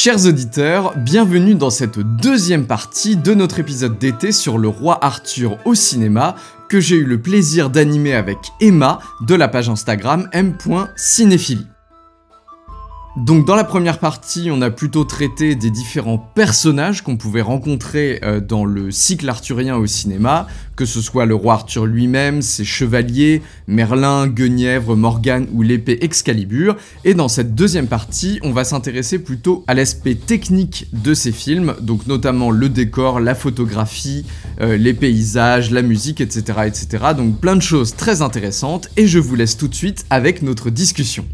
Chers auditeurs, bienvenue dans cette deuxième partie de notre épisode d'été sur le roi Arthur au cinéma que j'ai eu le plaisir d'animer avec Emma de la page Instagram m.cinéphilie. Donc dans la première partie, on a plutôt traité des différents personnages qu'on pouvait rencontrer dans le cycle arthurien au cinéma, que ce soit le roi Arthur lui-même, ses chevaliers, Merlin, Guenièvre, Morgane ou l'épée Excalibur. Et dans cette deuxième partie, on va s'intéresser plutôt à l'aspect technique de ces films, donc notamment le décor, la photographie, les paysages, la musique, etc., etc. Donc plein de choses très intéressantes, et je vous laisse tout de suite avec notre discussion.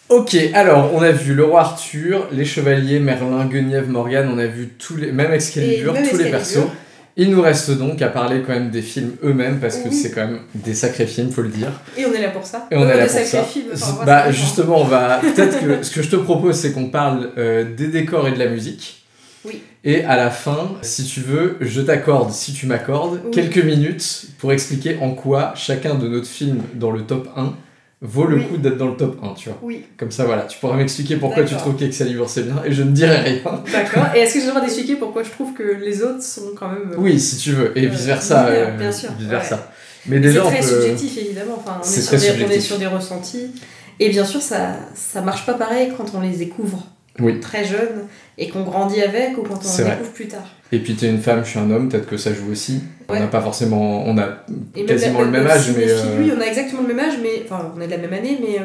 Ok, alors on a vu le roi Arthur, les chevaliers, Merlin, Guenièvre, Morgane, on a vu tous les, même Excalibur, tous les persos. Il nous reste donc à parler quand même des films eux-mêmes parce que c'est quand même des sacrés films, faut le dire. Et on est là pour ça. Et on est là pour ça. Films, Justement, on va peut-être que ce que je te propose, c'est qu'on parle des décors et de la musique. Oui. Et à la fin, si tu veux, je t'accorde, si tu m'accordes, quelques minutes pour expliquer en quoi chacun de notre film dans le top 1 vaut le coup d'être dans le top 1, tu vois. Oui. Comme ça, voilà, tu pourras m'expliquer pourquoi tu trouves qu'Excalibur c'est bien et je ne dirai rien. D'accord. Et est-ce que j'ai le droit d'expliquer pourquoi je trouve que les autres sont quand même... Oui, si tu veux. Et vice-versa. Bien sûr. Vice-versa. Ouais. Mais déjà, c'est très subjectif, évidemment. Enfin, on est sur des ressentis. Et bien sûr, ça marche pas pareil quand on les découvre très jeunes et qu'on grandit avec ou quand on les découvre plus tard. Et puis t'es une femme, je suis un homme, peut-être que ça joue aussi. Ouais. On n'a pas forcément... On a quasiment le même âge, mais... Oui, on a exactement le même âge, mais... Enfin, on est de la même année, mais...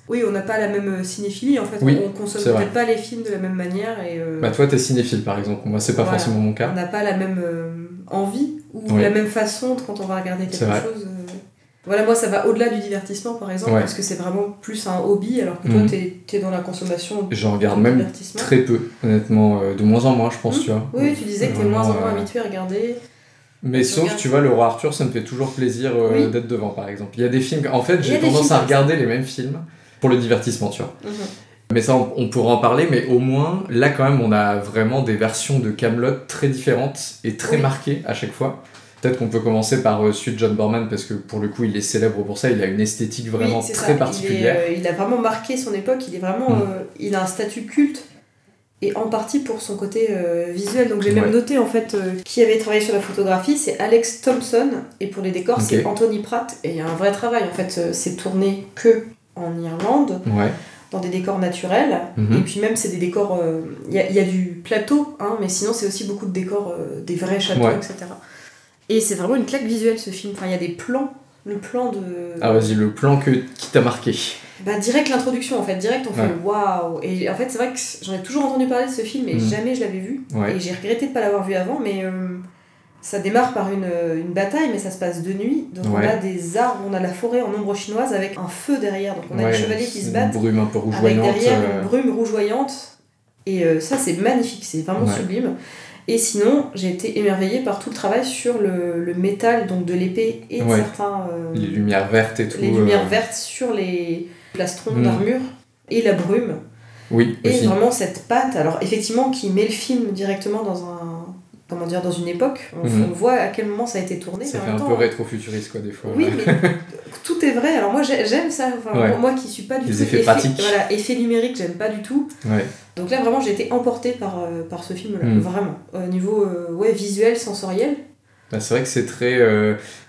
Oui, on n'a pas la même cinéphilie, en fait. Oui, on consomme peut-être pas les films de la même manière. Et, Bah toi, t'es cinéphile, par exemple. Moi, c'est pas forcément mon cas. On n'a pas la même envie ou la même façon quand on va regarder quelque chose. Voilà, moi, ça va au-delà du divertissement, par exemple, parce que c'est vraiment plus un hobby, alors que toi, t'es dans la consommation J'en regarde même très peu, honnêtement. De moins en moins, je pense, tu vois. Oui, tu disais que t'es de moins en moins habitué à regarder... Mais sauf, tu vois, le roi Arthur, ça me fait toujours plaisir d'être devant, par exemple. Il y a des films... En fait, j'ai tendance à regarder les mêmes films pour le divertissement, tu vois. Mais ça, on pourra en parler, mais au moins, là, quand même, on a vraiment des versions de Kaamelott très différentes et très marquées à chaque fois. Peut-être qu'on peut commencer par celui de John Boorman, parce que pour le coup, il est célèbre pour ça. Il a une esthétique vraiment très particulière. Il a vraiment marqué son époque. Il est vraiment... il a un statut culte. Et en partie pour son côté visuel. Donc j'ai même noté en fait qui avait travaillé sur la photographie, c'est Alex Thompson, et pour les décors c'est Anthony Pratt, et il y a un vrai travail en fait, c'est tourné que en Irlande, dans des décors naturels, et puis même c'est des décors, il y a du plateau, hein, mais sinon c'est aussi beaucoup de décors, des vrais châteaux, etc. Et c'est vraiment une claque visuelle ce film, enfin il y a des plans, le plan de... Ah vas-y, le plan qui t'a marqué. Bah direct l'introduction en fait, direct on fait waouh. Et en fait c'est vrai que j'en ai toujours entendu parler de ce film mais jamais je l'avais vu. Et j'ai regretté de pas l'avoir vu avant, mais ça démarre par une bataille, mais ça se passe de nuit. Donc on a des arbres, on a la forêt en ombre chinoise avec un feu derrière. Donc on a les chevaliers qui se battent. Une brume un peu rougeoyante. Avec derrière une brume rougeoyante. Et ça c'est magnifique, c'est vraiment sublime. Et sinon, j'ai été émerveillée par tout le travail sur le métal donc de l'épée et de certains... les lumières vertes et tout. Les lumières vertes sur les plastrons d'armure et la brume. Oui, et aussi. vraiment cette patte, alors effectivement, qui met le film directement dans une époque. On voit à quel moment ça a été tourné. Ça fait un peu rétro-futuriste, quoi, des fois. Oui, mais tout est vrai. Alors moi, j'aime ça. Enfin, moi qui suis pas du tout... Les effets pratiques. Voilà, effets numériques, j'aime pas du tout. Donc là, vraiment, j'ai été emportée par ce film-là. Vraiment. Au niveau visuel, sensoriel. Bah, c'est vrai que c'est très...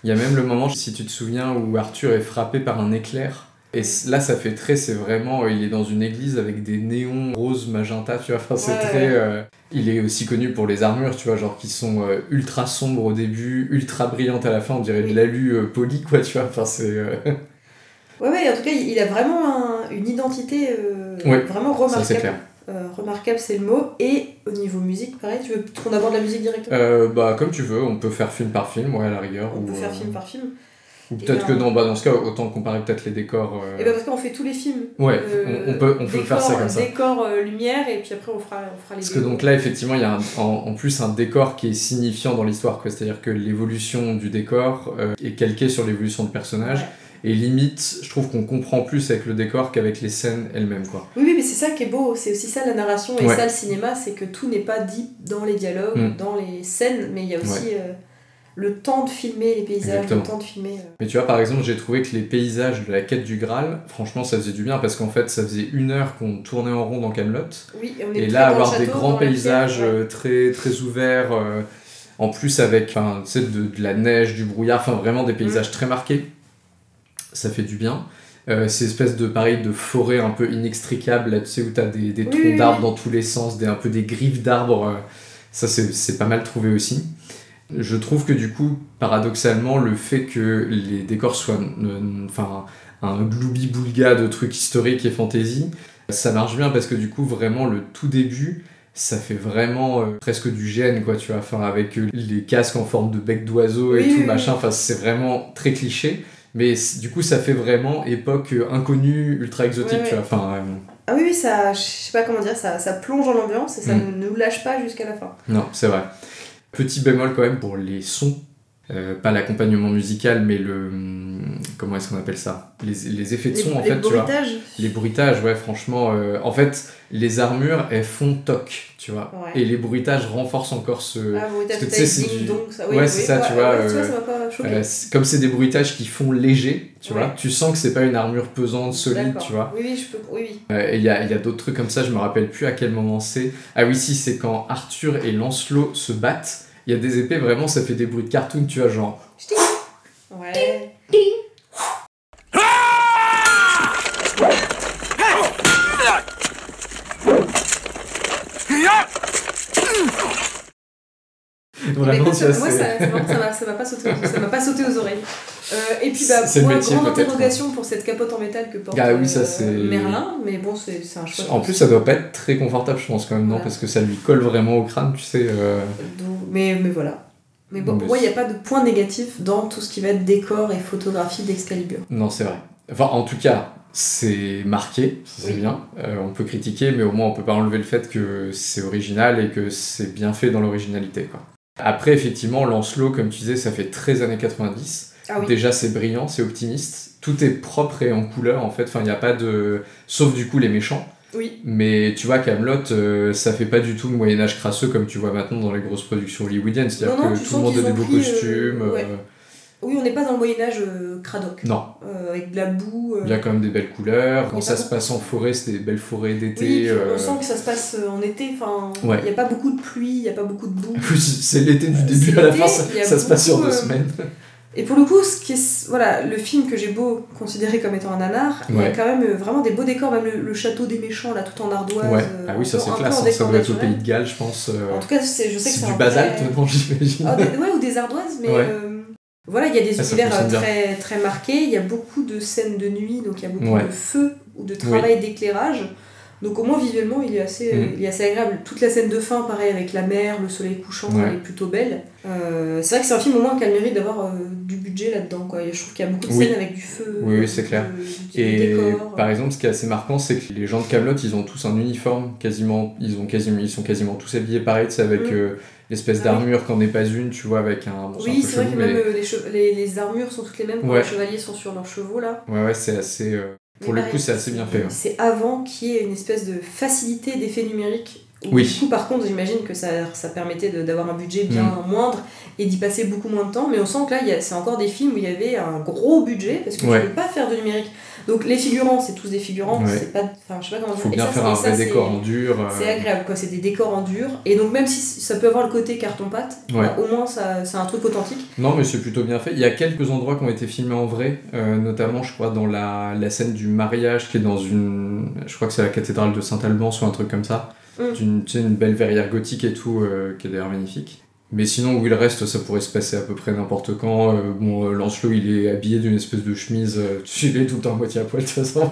Il y a même le moment, si tu te souviens, où Arthur est frappé par un éclair. Et là, ça fait très... C'est vraiment... il est dans une église avec des néons rose, magenta, tu vois. Enfin, c'est très... il est aussi connu pour les armures, tu vois, genre qui sont ultra sombres au début, ultra brillantes à la fin. On dirait de l'alu poli, quoi, tu vois. Enfin, c'est... Ouais, en tout cas, il a vraiment une identité vraiment remarquable. Ça, c'est clair. Remarquable, c'est le mot. Et au niveau musique, pareil, tu veux qu'on aborde la musique directement Bah, comme tu veux, on peut faire film par film, à la rigueur. On peut faire film par film. Ou peut-être que dans ce cas, autant comparer peut-être les décors. Et bah parce qu'on fait tous les films. Ouais, on peut faire ça comme ça. Décor, lumière, et puis après on fera les Parce que donc là, effectivement, il y a en plus un décor qui est signifiant dans l'histoire, quoi. C'est-à-dire que l'évolution du décor est calquée sur l'évolution du personnage. et limite, je trouve qu'on comprend plus avec le décor qu'avec les scènes elles-mêmes, quoi. Oui, mais c'est ça qui est beau, c'est aussi ça la narration et ça le cinéma, c'est que tout n'est pas dit dans les dialogues, dans les scènes, mais il y a aussi le temps de filmer les paysages, le temps de filmer... Mais tu vois, par exemple, j'ai trouvé que les paysages de la quête du Graal, franchement, ça faisait du bien, parce qu'en fait, ça faisait 1 heure qu'on tournait en rond dans Kaamelott, et là, avoir des grands paysages très, très ouverts, en plus avec tu sais, de la neige, du brouillard, enfin vraiment des paysages très marqués, ça fait du bien. Ces espèces de pareil de forêt un peu inextricables, là tu sais, où t'as des troncs d'arbres dans tous les sens, un peu des griffes d'arbres, ça c'est pas mal trouvé aussi. Je trouve que du coup, paradoxalement, le fait que les décors soient un gloubi-boulga de trucs historiques et fantasy, ça marche bien parce que du coup, vraiment, le tout début, ça fait vraiment presque du GN, quoi, tu vois, enfin, avec les casques en forme de bec d'oiseau et machin, enfin, c'est vraiment très cliché, mais du coup, ça fait vraiment époque inconnue, ultra exotique, tu vois, enfin... Ah oui, ça, je sais pas comment dire, ça plonge dans l'ambiance et ça ne nous lâche pas jusqu'à la fin. Non, c'est vrai. Petit bémol quand même pour les sons, pas l'accompagnement musical, mais comment est-ce qu'on appelle ça, les effets de son, en fait, tu vois. Les bruitages, ouais, franchement. En fait, les armures, elles font toc, tu vois. Et les bruitages renforcent encore ce... Ah, bruitage, tu sais, c'est ça. Ouais, c'est ça, tu vois. Tu vois, ça m'a pas choqué. Comme c'est des bruitages qui font léger, tu vois, tu sens que c'est pas une armure pesante, solide, tu vois. Oui. Et il y a d'autres trucs comme ça, je me rappelle plus à quel moment c'est. Ah oui, si, c'est quand Arthur et Lancelot se battent. Il y a des épées, vraiment, ça fait des bruits de cartoon, tu vois, genre... Ouais. Vraiment, tu vois, moi, ça m'a pas sauté aux oreilles. Et puis, moi, grande interrogation pour cette capote en métal que porte Merlin, mais bon, c'est un choix. En plus, ça doit pas être très confortable, je pense, quand même, non, parce que ça lui colle vraiment au crâne, tu sais. Mais voilà. Mais bon, pour moi, il n'y a pas de point négatif dans tout ce qui va être décor et photographie d'Excalibur. Non, c'est vrai. Enfin, en tout cas, c'est marqué, c'est bien. On peut critiquer, mais au moins, on peut pas enlever le fait que c'est original et que c'est bien fait dans l'originalité, quoi. Après, effectivement, Lancelot, comme tu disais, ça fait très années 90. Ah oui. Déjà, c'est brillant, c'est optimiste. Tout est propre et en couleur, en fait. Enfin, il n'y a pas de... Sauf, du coup, les méchants. Oui. Mais tu vois, Kaamelott, ça fait pas du tout le Moyen-Âge crasseux comme tu vois maintenant dans les grosses productions hollywoodiennes. C'est-à-dire que tout le monde a des beaux costumes. Oui, on n'est pas dans le Moyen-Âge cradoc. Non. Avec de la boue. Il y a quand même des belles couleurs. Quand ça se passe en forêt, c'est des belles forêts d'été. Oui, on sent que ça se passe en été. Enfin, il n'y a pas beaucoup de pluie, il n'y a pas beaucoup de boue. C'est l'été du début à la fin, ça se passe sur 2 semaines. Et pour le coup, le film que j'ai beau considérer comme étant un nanar, il y a quand même vraiment des beaux décors, même le château des méchants, là, tout en ardoise. Ah oui, ça c'est classe, ça doit être au Pays de Galles, je pense. En tout cas, je sais que c'est du basalte, non, j'imagine. Ou des ardoises, mais voilà, il y a des univers très, très marqués, il y a beaucoup de scènes de nuit, donc il y a beaucoup de feu ou de travail d'éclairage. Donc au moins visuellement il est assez agréable. Toute la scène de fin, pareil, avec la mer, le soleil couchant, elle est plutôt belle. C'est vrai que c'est un film au moins qui a le mérite d'avoir du budget là-dedans, quoi. Et je trouve qu'il y a beaucoup de scènes avec du feu. Oui, c'est clair. Et décor. Par exemple, ce qui est assez marquant, c'est que les gens de Kaamelott, ils ont tous un uniforme, quasiment. Ils sont quasiment tous habillés pareil, avec l'espèce d'armure qu'en n'est pas une, tu vois, avec un... Oui, c'est vrai que même les armures sont toutes les mêmes quand les chevaliers sont sur leurs chevaux, là. Ouais, c'est assez... Pour le coup, c'est assez bien fait. C'est avant qu'il y ait une espèce de facilité d'effets numériques. Du coup, par contre, j'imagine que ça permettait d'avoir un budget bien moindre et d'y passer beaucoup moins de temps. Mais on sent que là, c'est encore des films où il y avait un gros budget parce que tu ne peux pas faire de numérique. Donc les figurants, c'est tous des figurants. C'est pas, je sais pas comment dire. Faut bien faire un vrai décor en dur. C'est agréable, quoi. C'est des décors en dur. Et donc même si ça peut avoir le côté carton-pâte, au moins c'est un truc authentique. Non, mais c'est plutôt bien fait. Il y a quelques endroits qui ont été filmés en vrai, notamment, je crois, dans la scène du mariage qui est dans une... Je crois que c'est la cathédrale de Saint-Alban ou un truc comme ça. Tu sais, une belle verrière gothique et tout, qui est d'ailleurs magnifique. Mais sinon, où il reste, ça pourrait se passer à peu près n'importe quand. Lancelot, il est habillé d'une espèce de chemise, il est tout le temps à moitié à poil, de toute façon.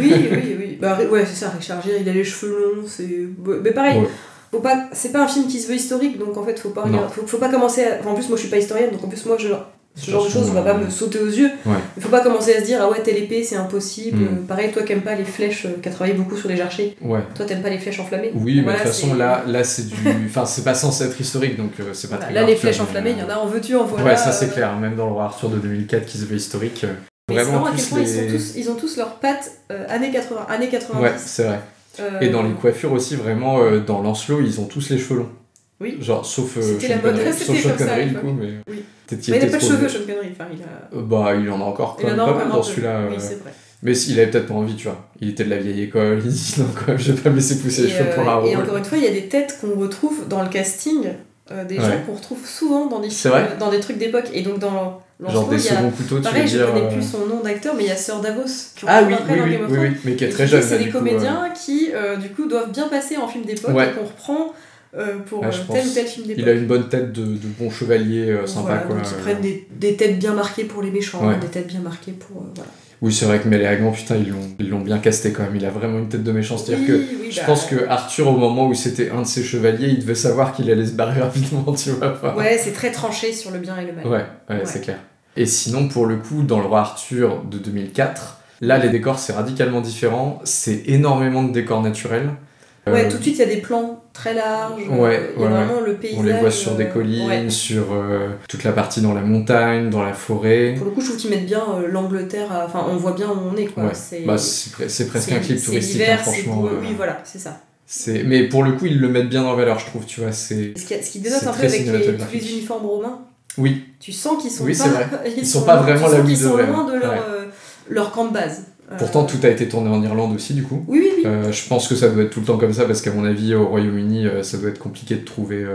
oui. Bah, ouais, c'est ça, Richard Gere, il a les cheveux longs, mais pareil, c'est pas un film qui se veut historique, donc en fait, faut pas commencer à... En plus, moi, je suis pas historienne, donc en plus, moi, ce genre de choses va pas me sauter aux yeux. Il faut pas commencer à se dire ah ouais, telle épée c'est impossible. Pareil, toi qui aimes pas les flèches, qui a travaillé beaucoup sur les archers, toi t'aimes pas les flèches enflammées. Oui, mais de toute façon là c'est du... enfin, c'est pas censé être historique, donc c'est pas très grave. Là les flèches enflammées, il y en a en veux-tu en voilà. Ouais, ça c'est clair, même dans le roi Arthur de 2004 qui se veut historique. Mais c'est marrant à quel point ils ont tous leurs pattes années 80, années 90. Ouais, c'est vrai. Et dans les coiffures aussi, vraiment, dans Lancelot, ils ont tous les cheveux longs. Oui. Genre, sauf c'était la mode, sauf c'était comme ça. du coup, mais... Oui. Mais il n'a pas de cheveux, Sean Connery. Enfin, Bah, il en a encore quand même pas mal dans celui-là. Oui, c'est vrai. Mais il avait peut-être pas envie, tu vois. Il était de la vieille école, il dit non, quand même, je vais pas me laisser pousser les cheveux pour un rôle. Et encore une fois, il y a des têtes qu'on retrouve dans le casting, des gens qu'on retrouve souvent dans des films, dans des trucs d'époque. Et donc dans genre des seconds couteaux, tu pareil, veux dire. Je connais plus son nom d'acteur, mais il y a Sir Davos. Oui, mais qui est très jeune. C'est des comédiens qui, du coup, doivent bien passer en film d'époque et qu'on reprend pour tel ou tel film d'époque. Il a une bonne tête de bon chevalier sympa, quoi. Donc ils prennent des têtes bien marquées pour les méchants, des têtes bien marquées pour... voilà. Oui, c'est vrai que Méléagnan, putain, ils l'ont bien casté quand même. Il a vraiment une tête de méchant. C'est-à-dire que je pense que Arthur, au moment où c'était un de ses chevaliers, il devait savoir qu'il allait se barrer rapidement, tu vois. Enfin... Ouais, c'est très tranché sur le bien et le mal. Ouais, c'est clair. Et sinon, pour le coup, dans le Roi Arthur de 2004, là, les décors, c'est radicalement différent. C'est énormément de décors naturels. Ouais, tout de suite, il y a des plans très larges. Vraiment le paysage. On les voit sur des collines, sur toute la partie dans la montagne, dans la forêt. Pour le coup, je trouve qu'ils mettent bien l'Angleterre. Enfin, on voit bien où on est, quoi. Ouais. C'est presque un clip touristique, l'hiver, franchement. Oui, voilà, c'est ça. Mais pour le coup, ils le mettent bien en valeur, je trouve, tu vois. Ce qui dénote un peu avec tous les uniformes romains. Oui. Tu sens qu'ils sont pas... c'est vrai. Ils sont pas vraiment là où ils devraient. Ils sont loin de leur camp de base. Pourtant, tout a été tourné en Irlande aussi, du coup. Oui. Je pense que ça doit être tout le temps comme ça, parce qu'à mon avis, au Royaume-Uni, ça doit être compliqué de trouver...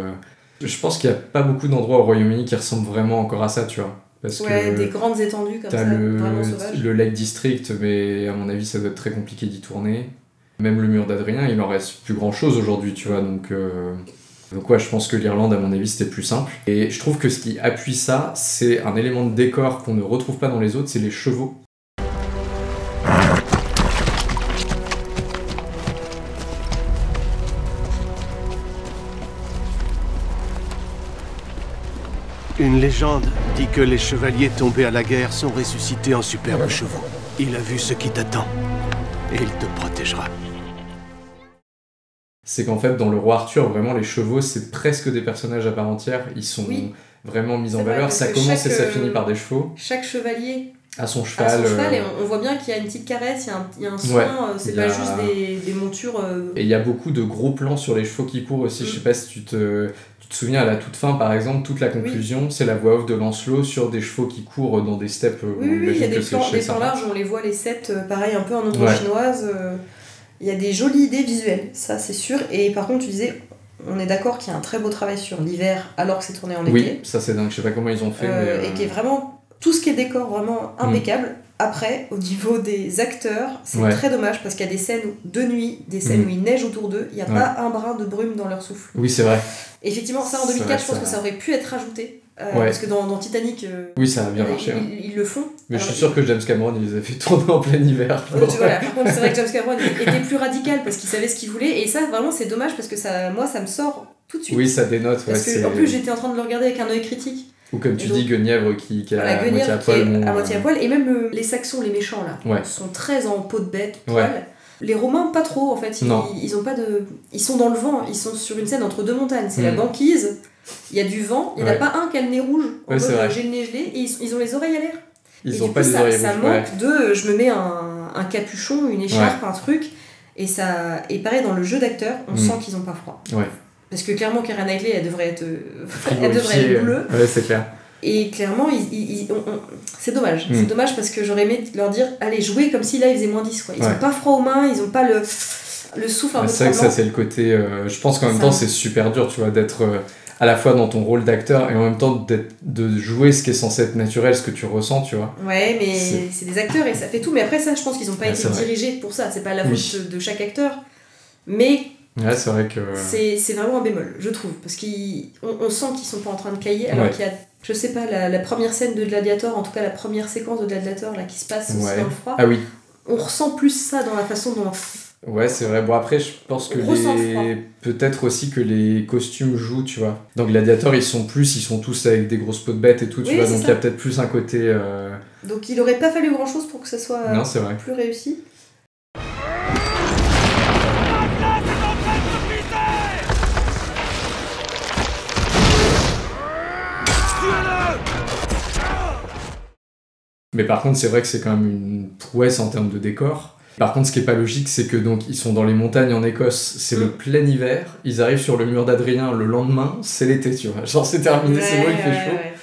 Je pense qu'il n'y a pas beaucoup d'endroits au Royaume-Uni qui ressemblent vraiment encore à ça, tu vois. Parce que des grandes étendues comme ça, vraiment sauvages. Le Lake District, mais à mon avis, ça doit être très compliqué d'y tourner. Même le mur d'Adrien, il en reste plus grand-chose aujourd'hui, tu vois, donc ouais, je pense que l'Irlande, à mon avis, c'était plus simple. Et je trouve que ce qui appuie ça, c'est un élément de décor qu'on ne retrouve pas dans les autres, c'est les chevaux. Une légende dit que les chevaliers tombés à la guerre sont ressuscités en superbes chevaux. Il a vu ce qui t'attend, et il te protégera. C'est qu'en fait, dans le Roi Arthur, vraiment, les chevaux, c'est presque des personnages à part entière. Ils sont vraiment mis en valeur. Ça commence et ça finit par des chevaux. Chaque chevalier à son cheval. Et on voit bien qu'il y a une petite caresse, il y a un soin, c'est pas juste des montures... Et il y a beaucoup de gros plans sur les chevaux qui courent aussi. Je sais pas si tu te souviens, à la toute fin, par exemple, toute la conclusion, c'est la voix off de Lancelot sur des chevaux qui courent dans des steppes. Oui, il y a des plans larges, on les voit les sept, pareil, un peu en ombre chinoise. Il y a des jolies idées visuelles, ça c'est sûr. Et par contre, tu disais, on est d'accord qu'il y a un très beau travail sur l'hiver alors que c'est tourné en été. Oui, ça c'est dingue, je sais pas comment ils ont fait. Et qui est vraiment, tout ce qui est décor, vraiment impeccable. Après, au niveau des acteurs, c'est très dommage parce qu'il y a des scènes de nuit, des scènes où il neige autour d'eux, il n'y a pas un brin de brume dans leur souffle. Oui, c'est vrai. Effectivement, ça en 2004, je pense que ça aurait pu être rajouté. Parce que dans Titanic, oui, ça a bien marché. Ils le font. Mais alors, je suis sûr que James Cameron, il les a fait tourner en plein hiver. Voilà, par contre, c'est vrai que James Cameron était plus radical parce qu'il savait ce qu'il voulait. Et ça, vraiment, c'est dommage parce que moi, ça me sort tout de suite. Oui, ça dénote. Parce que, en plus, j'étais en train de le regarder avec un œil critique. Ou comme tu dis, Guenièvre qui a Guenièvre à moitié à poil. Et même les Saxons, les méchants, là, sont très en peau de bête, poil. Les Romains, pas trop, en fait. Ils ont pas de... Ils sont dans le vent, ils sont sur une scène entre deux montagnes. C'est la banquise, il y a du vent, il n'y en a pas un qui a le nez rouge, en mode j'ai le nez gelé, et ils ont les oreilles à l'air. Ils ont pas les oreilles rouges. Ça manque de... Je me mets un capuchon, une écharpe, un truc, et ça... Et pareil, dans le jeu d'acteur, on sent qu'ils ont pas froid. Parce que clairement, Keira Knightley, elle devrait être bleue. Ouais, c'est clair. Et clairement, c'est dommage. C'est dommage parce que j'aurais aimé leur dire allez, jouez comme si là il faisait moins 10. Quoi. Ils ont pas froid aux mains, ils ont pas le souffle un peu c'est vrai que ça, c'est le côté. Je pense qu'en même temps, c'est super dur, tu vois, d'être à la fois dans ton rôle d'acteur et en même temps de jouer ce qui est censé être naturel, ce que tu ressens, tu vois. Ouais, mais c'est des acteurs et ça fait tout. Mais après, ça, je pense qu'ils n'ont pas été dirigés pour ça. C'est pas la faute de chaque acteur. Mais. Ouais, c'est vrai que... C'est vraiment un bémol, je trouve. Parce qu'on sent qu'ils sont pas en train de cailler, alors qu'il y a, je sais pas, la première scène de Gladiator, en tout cas la première séquence de Gladiator, là, qui se passe aussi dans le froid. Ah oui. On ressent plus ça dans la façon dont... Ouais, c'est vrai. Bon, après, je pense que peut-être aussi que les costumes jouent, tu vois. Dans Gladiator, ils sont tous avec des grosses peaux de bêtes et tout, tu vois. Donc il y a peut-être plus un côté... Donc il aurait pas fallu grand-chose pour que ça soit plus réussi. Mais par contre, c'est vrai que c'est quand même une prouesse en termes de décor. Par contre, ce qui est pas logique, c'est que donc ils sont dans les montagnes en Écosse, c'est le plein hiver, ils arrivent sur le mur d'Adrien le lendemain, c'est l'été, tu vois. Genre c'est terminé, c'est bon, il fait chaud. Ouais.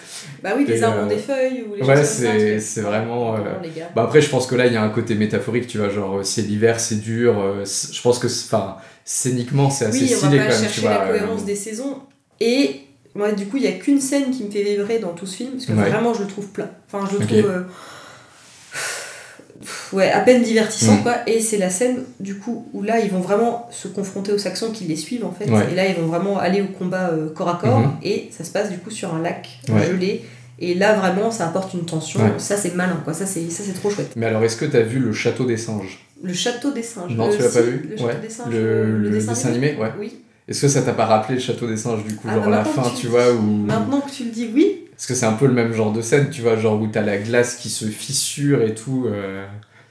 Bah oui, les arbres ont des feuilles ou les ouais, choses comme ça. c'est vraiment. Les gars. Bah après, je pense que là, il y a un côté métaphorique, tu vois, genre c'est l'hiver, c'est dur. Je pense que, enfin, scéniquement, c'est assez stylé quand même, tu vois. Oui, on va pas chercher la cohérence des saisons. Et moi, du coup, il y a qu'une scène qui me fait vibrer dans tout ce film, parce que vraiment, je le trouve plat. Enfin, je le trouve. Ouais, à peine divertissant quoi, et c'est la scène du coup où là ils vont vraiment se confronter aux Saxons qui les suivent en fait, et là ils vont vraiment aller au combat corps à corps, et ça se passe du coup sur un lac gelé, et là vraiment ça apporte une tension, ça c'est malin quoi, ça c'est trop chouette. Mais alors est-ce que t'as vu le Château des Singes? Le Château des Singes? Non, tu l'as pas vu? Le Château des Singes, le dessin animé, ouais. Oui. Est-ce que ça t'a pas rappelé le Château des Singes du coup, genre la fin tu vois où... Maintenant que tu le dis, oui. Parce que c'est un peu le même genre de scène, tu vois, genre où t'as la glace qui se fissure et tout...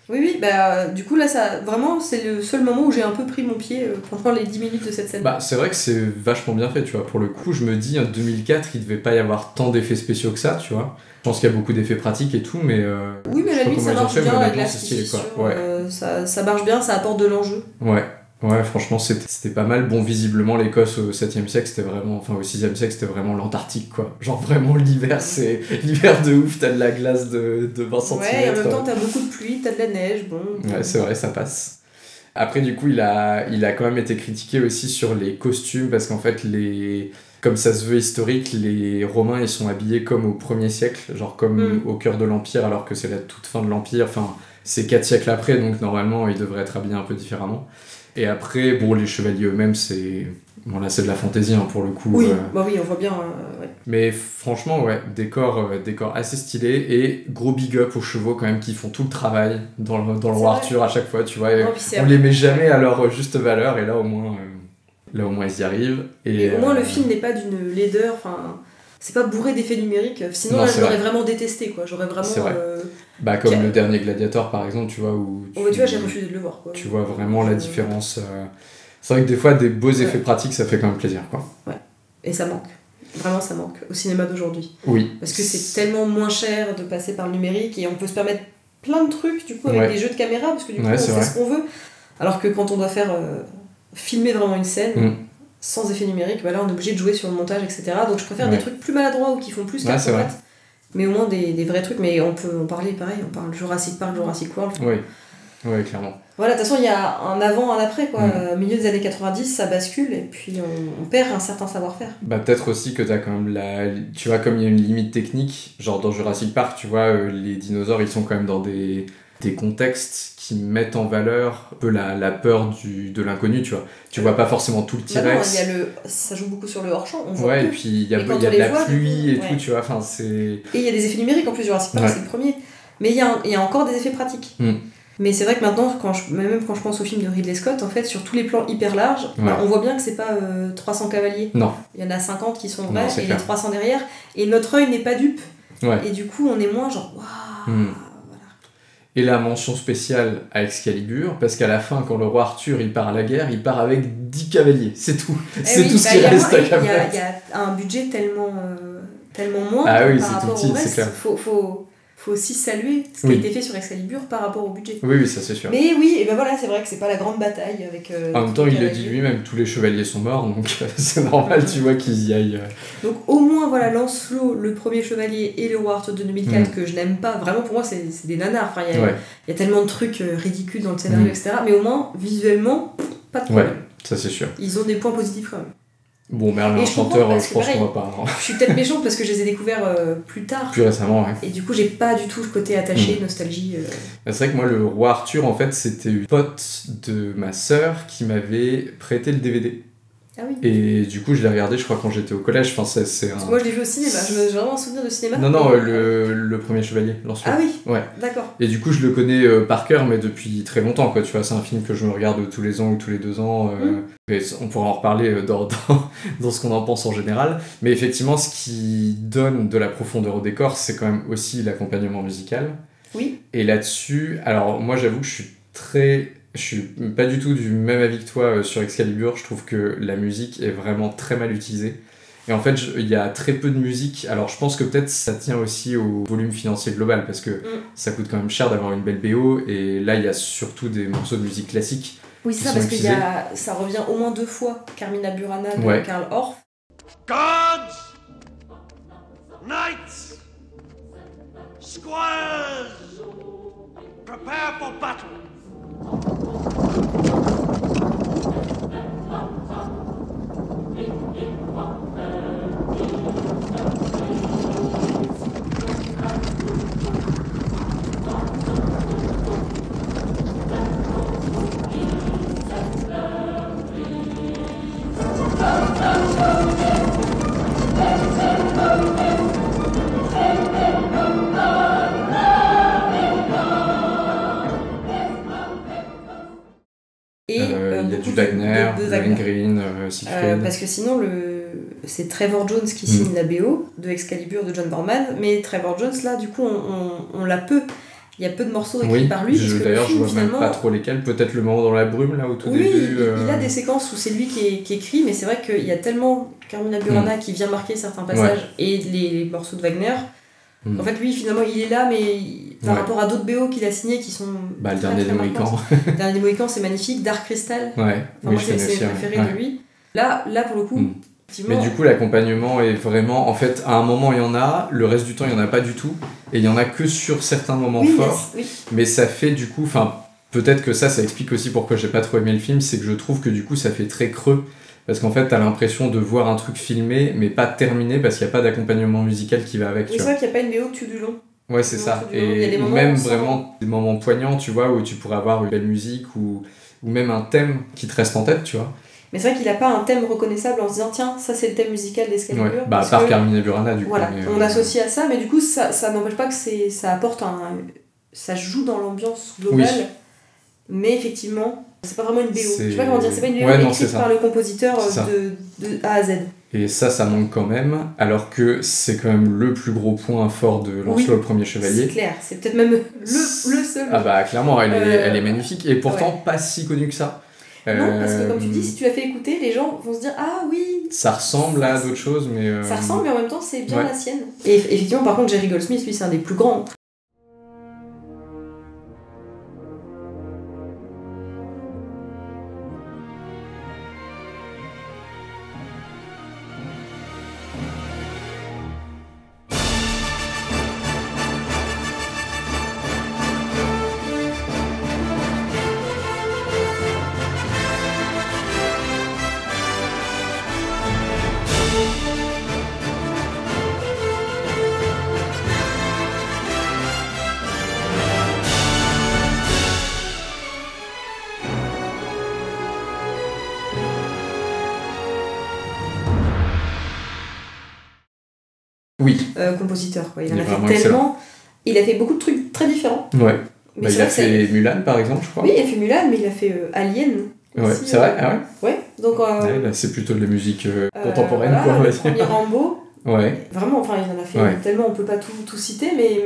Oui, bah du coup là, ça, vraiment, c'est le seul moment où j'ai un peu pris mon pied pendant les 10 minutes de cette scène. Bah c'est vrai que c'est vachement bien fait, tu vois, pour le coup, je me dis, en 2004, il devait pas y avoir tant d'effets spéciaux que ça, tu vois. Je pense qu'il y a beaucoup d'effets pratiques et tout, mais... oui, mais à la limite, ça marche bien, la glace qui stylé, fissure, quoi. ça marche bien, ça apporte de l'enjeu. Ouais, franchement, c'était pas mal. Bon, visiblement, l'Écosse au 7e siècle, c'était vraiment... Enfin, au 6e siècle, c'était vraiment l'Antarctique, quoi. Genre, vraiment, l'hiver, c'est... L'hiver de ouf, t'as de la glace de 20 cm. Ouais, et en même temps, t'as beaucoup de pluie, t'as de la neige, bon... Ouais, c'est vrai, ça passe. Après, du coup, il a quand même été critiqué aussi sur les costumes, parce qu'en fait, comme ça se veut historique, les Romains, ils sont habillés comme au 1er siècle, genre comme au cœur de l'Empire, alors que c'est la toute fin de l'Empire. Enfin, c'est 4 siècles après, donc normalement, ils devraient être habillés un peu différemment. Et après, bon, les chevaliers eux-mêmes, c'est... Bon, là, c'est de la fantaisie, hein, pour le coup. Oui, bah oui, on voit bien... ouais. Mais franchement, ouais, décor assez stylé, et gros big up aux chevaux, quand même, qui font tout le travail dans le roi Arthur à chaque fois, tu vois. Non, on les met jamais à leur juste valeur, et là, au moins, ils y arrivent. Et au moins, le film n'est pas d'une laideur, enfin... C'est pas bourré d'effets numériques, sinon non, là je l'aurais vraiment détesté quoi, j'aurais vraiment... C'est vrai. Bah comme le dernier Gladiator par exemple, tu vois, où... tu vois, j'ai refusé de le voir quoi. Tu vois vraiment la différence. C'est vrai que des fois, des beaux effets pratiques, ça fait quand même plaisir quoi. Ouais, et ça manque. Vraiment ça manque au cinéma d'aujourd'hui. Oui. Parce que c'est tellement moins cher de passer par le numérique, et on peut se permettre plein de trucs du coup avec des jeux de caméra, parce que du coup on fait ce qu'on veut. Alors que quand on doit faire... filmer vraiment une scène... sans effet numérique, bah là on est obligé de jouer sur le montage, etc. Donc je préfère des trucs plus maladroits ou qui font plus qu'un mais au moins des vrais trucs. Mais on peut en parler pareil, on parle Jurassic Park, Jurassic World. Oui, clairement. Voilà, de toute façon il y a un avant, un après, quoi. Au milieu des années 90, ça bascule et puis on perd un certain savoir-faire. Bah peut-être aussi que t'as quand même tu vois, comme il y a une limite technique, genre dans Jurassic Park, tu vois, les dinosaures ils sont quand même dans des contextes qui mettent en valeur un peu la peur de l'inconnu, tu vois. Tu vois pas forcément tout le T-Rex. Bah non, ça joue beaucoup sur le hors-champ, on voit et puis il y a de la pluie et tout, tu vois, enfin c'est... Et il y a des effets numériques en plus, Jurassic Park, c'est le premier. Mais il y a encore des effets pratiques. Mais c'est vrai que maintenant, même quand je pense au film de Ridley Scott, en fait, sur tous les plans hyper larges, on voit bien que c'est pas 300 cavaliers. Non. Il y en a 50 qui sont vrais, et les 300 derrière, et notre œil n'est pas dupe. Et du coup, on est moins genre, waouh. Et la mention spéciale à Excalibur, parce qu'à la fin, quand le roi Arthur il part à la guerre, il part avec 10 cavaliers, c'est tout. C'est tout ce qui reste à Camelot. Il y a un budget tellement moins par rapport au reste. Faut aussi saluer ce qui a été fait sur Excalibur par rapport au budget. Oui, ça c'est sûr. Mais oui, et ben voilà, c'est vrai que c'est pas la grande bataille avec... en même temps, il le dit lui-même, tous les chevaliers sont morts, donc c'est normal, tu vois, qu'ils y aillent. Donc au moins, voilà, Lancelot, le premier chevalier, et le roi Arthur de 2004, que je n'aime pas, vraiment pour moi, c'est des nanars. Enfin, il y a tellement de trucs ridicules dans le scénario, etc. Mais au moins, visuellement, pas de problème. Ouais, ça c'est sûr. Ils ont des points positifs quand même. Bon, Merlin Enchanteur, je pense qu'on va pas... Je suis peut-être méchante parce que je les ai découverts plus tard. Plus récemment, ouais. Et du coup, j'ai pas du tout ce côté attaché, nostalgie. C'est vrai que moi, le roi Arthur, en fait, c'était une pote de ma sœur qui m'avait prêté le DVD. Ah oui. Et du coup, je l'ai regardé, je crois, quand j'étais au collège. Enfin, moi, je l'ai vu au cinéma. J'ai vraiment un souvenir de cinéma. Non, le premier chevalier, Lancelot. Ah oui. Ouais. D'accord. Et du coup, je le connais par cœur, mais depuis très longtemps, quoi. Tu vois, c'est un film que je me regarde tous les ans ou tous les 2 ans. Et on pourra en reparler dans ce qu'on en pense en général. Mais effectivement, ce qui donne de la profondeur au décor, c'est quand même aussi l'accompagnement musical. Oui. Et là-dessus, alors moi, j'avoue que je suis pas du tout du même avis que toi sur Excalibur. Je trouve que la musique est vraiment très mal utilisée. Et en fait, il y a très peu de musique. Alors, je pense que peut-être ça tient aussi au volume financier global, parce que ça coûte quand même cher d'avoir une belle BO. Et là, il y a surtout des morceaux de musique classique. Oui, c'est ça, parce que ça revient au moins 2 fois. Carmina Burana de Karl Orff. Guards! Knights! Squires! Prepare for battle! Et il y a du Wagner, de Wagner. Lohengrin, Siegfried. Parce que sinon, c'est Trevor Jones qui signe la BO de Excalibur de John Barrowman, mais Trevor Jones, là, du coup, on l'a peu. Il y a peu de morceaux écrits par lui. D'ailleurs, je vois même pas trop lesquels. Peut-être le moment dans la brume, là, au tout début. Il a des séquences où c'est lui qui écrit, mais c'est vrai qu'il y a tellement Carmina Burana qui vient marquer certains passages et les morceaux de Wagner. En fait, lui, finalement, il est là, mais par rapport à d'autres BO qu'il a signés qui sont. Le dernier des Mohicans. Le dernier des Mohicans, c'est magnifique. Dark Crystal. Moi, c'est mes préférés de lui. Là, pour le coup. Mais du coup, l'accompagnement est vraiment. En fait, à un moment, il y en a, le reste du temps, il n'y en a pas du tout. Et il y en a que sur certains moments forts. Mais ça fait du coup. Enfin, peut-être que ça explique aussi pourquoi j'ai pas trop aimé le film, c'est que je trouve que du coup, ça fait très creux. Parce qu'en fait, t'as l'impression de voir un truc filmé, mais pas terminé, parce qu'il n'y a pas d'accompagnement musical qui va avec. Oui, c'est vrai qu'il n'y a pas une BO tout du long. Ouais, c'est ça. Et même vraiment des moments poignants, tu vois, où tu pourrais avoir une belle musique ou même un thème qui te reste en tête, tu vois. Mais c'est vrai qu'il n'a pas un thème reconnaissable en se disant tiens, ça c'est le thème musical d'Excalibur. À part Carmina Burana, du coup. Voilà, on associe à ça, mais du coup, ça n'empêche pas que ça apporte ça joue dans l'ambiance globale. Oui. Mais effectivement, c'est pas vraiment une BO. Je sais pas comment dire, c'est pas une BO écrite par le compositeur de A à Z. Et ça manque quand même, alors que c'est quand même le plus gros point fort de Lancelot, le premier chevalier. C'est clair, c'est peut-être même le seul. Clairement, elle est magnifique, et pourtant pas si connue que ça. Non, parce que comme tu dis, si tu l'as fait écouter, les gens vont se dire ah oui. Ça ressemble à d'autres choses, mais. Ça ressemble, mais en même temps, c'est bien la sienne. Et effectivement, par contre, Jerry Goldsmith, lui, c'est un des plus grands. Compositeur, quoi. Il en a fait tellement. Excellent. Il a fait beaucoup de trucs très différents. Ouais. Mais il a fait Mulan, par exemple, je crois. Oui, il a fait Mulan, mais il a fait Alien. Ouais, aussi, c'est vrai. Ah ouais. Ouais. Donc. Là, c'est plutôt de la musique contemporaine, quoi. Le premier Rambo. Ouais. Vraiment, enfin, il en a fait tellement, on peut pas tout citer, mais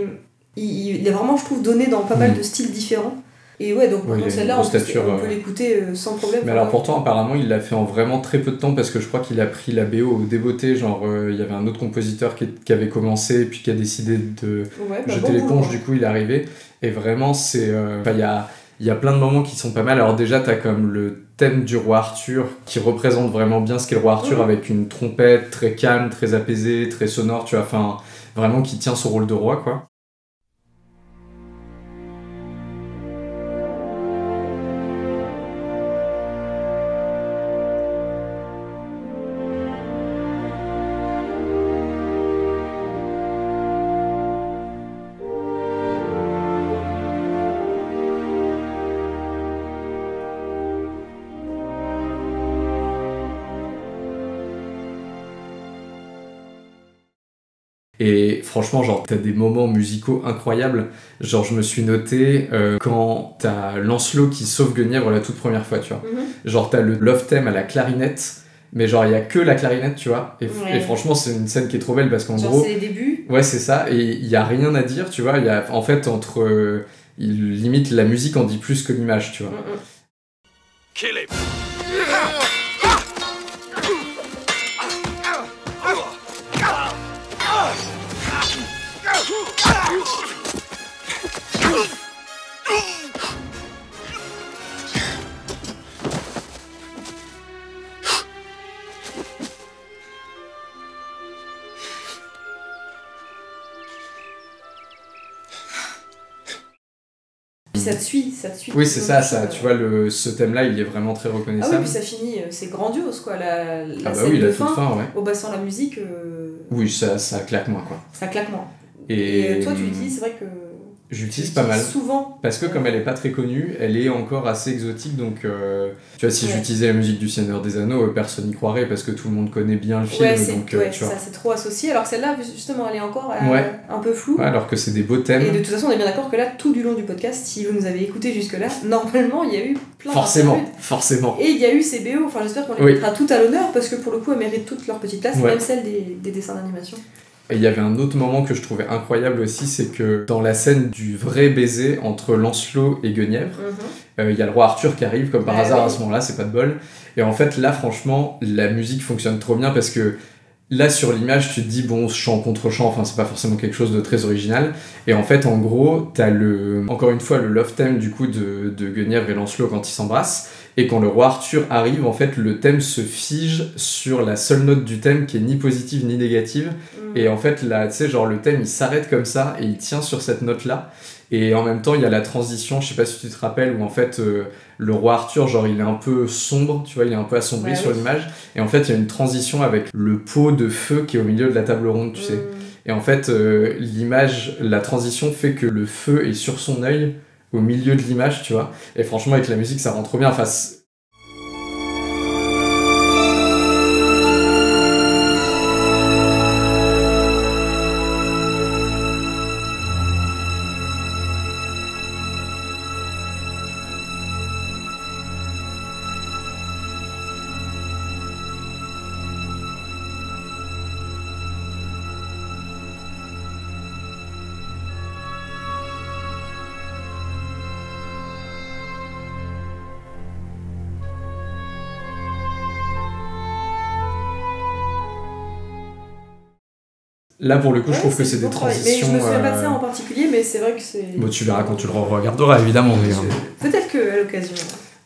il a vraiment, je trouve, donné dans pas mal de styles différents. Et donc celle-là, on peut l'écouter sans problème. Mais alors pourtant, apparemment, il l'a fait en vraiment très peu de temps, parce que je crois qu'il a pris la BO au débeauté, genre il y avait un autre compositeur qui avait commencé, et puis qui a décidé de jeter l'éponge, du coup il est arrivé. Et vraiment, il y a plein de moments qui sont pas mal. Alors déjà, t'as comme le thème du roi Arthur, qui représente vraiment bien ce qu'est le roi Arthur, avec une trompette très calme, très apaisée, très sonore, tu vois, enfin, vraiment qui tient son rôle de roi, quoi. Et franchement, genre, t'as des moments musicaux incroyables. Genre, je me suis noté quand t'as Lancelot qui sauve Guenièvre la toute première fois, tu vois. Genre, t'as le love theme à la clarinette, mais genre, il y a que la clarinette, tu vois. Et franchement, c'est une scène qui est trop belle parce qu'en gros... c'est les débuts. Ouais, c'est ça. Et il y a rien à dire, tu vois. Il y a, en fait, limite, la musique en dit plus que l'image, tu vois. Kill him. ça te suit. Oui, c'est ça, tu vois, ce thème-là, il est vraiment très Ah oui, reconnaissable. puis ça finit, c'est grandiose, quoi, la Ah bah scène oui, de la fin, toute fin, ouais. au bassin la musique, Oui, ça claque moins, quoi. ça claque moins. Et toi, tu l'utilises, c'est vrai que... J'utilise pas mal. Souvent. Parce que comme elle est pas très connue, elle est encore assez exotique, donc tu vois, si j'utilisais la musique du Seigneur des Anneaux, personne n'y croirait parce que tout le monde connaît bien le film, donc tu vois. Ça, c'est trop associé, alors que celle-là, justement, elle est encore un peu floue. Ouais, alors que c'est des beaux thèmes. Et de toute façon, on est bien d'accord que là, tout du long du podcast, si vous nous avez écouté jusque-là, normalement, il y a eu plein Forcément. Et il y a eu ces BO, enfin j'espère qu'on les mettra toutes à l'honneur, parce que pour le coup, elles méritent toutes leur petite place, même celle des dessins d'animation. Et il y avait un autre moment que je trouvais incroyable aussi, c'est que dans la scène du vrai baiser entre Lancelot et Guenièvre, il y a le roi Arthur qui arrive comme par hasard à ce moment-là, c'est pas de bol. Et en fait, là, franchement, la musique fonctionne trop bien parce que là, sur l'image, tu te dis, bon, chant contre chant, enfin, c'est pas forcément quelque chose de très original. Et en fait, en gros, t'as encore une fois, le love theme du coup de Guenièvre et Lancelot quand ils s'embrassent. Et quand le roi Arthur arrive, en fait, le thème se fige sur la seule note du thème qui est ni positive ni négative. Et en fait, là, tu sais, genre, le thème, il s'arrête comme ça et il tient sur cette note-là. Et en même temps, il y a la transition, je sais pas si tu te rappelles, où en fait, le roi Arthur, genre, il est un peu sombre, tu vois, il est un peu assombri sur l'image. Et en fait, il y a une transition avec le pot de feu qui est au milieu de la table ronde, tu sais. Et en fait, l'image, la transition fait que le feu est sur son œil, au milieu de l'image, tu vois. Et franchement, avec la musique, ça rend trop bien. Enfin, là, pour le coup, je trouve que c'est des transitions... Mais je me souviens pas de ça en particulier, mais c'est vrai que c'est... Bon, tu verras quand tu le regarderas, évidemment. Mais... Peut-être qu'à l'occasion.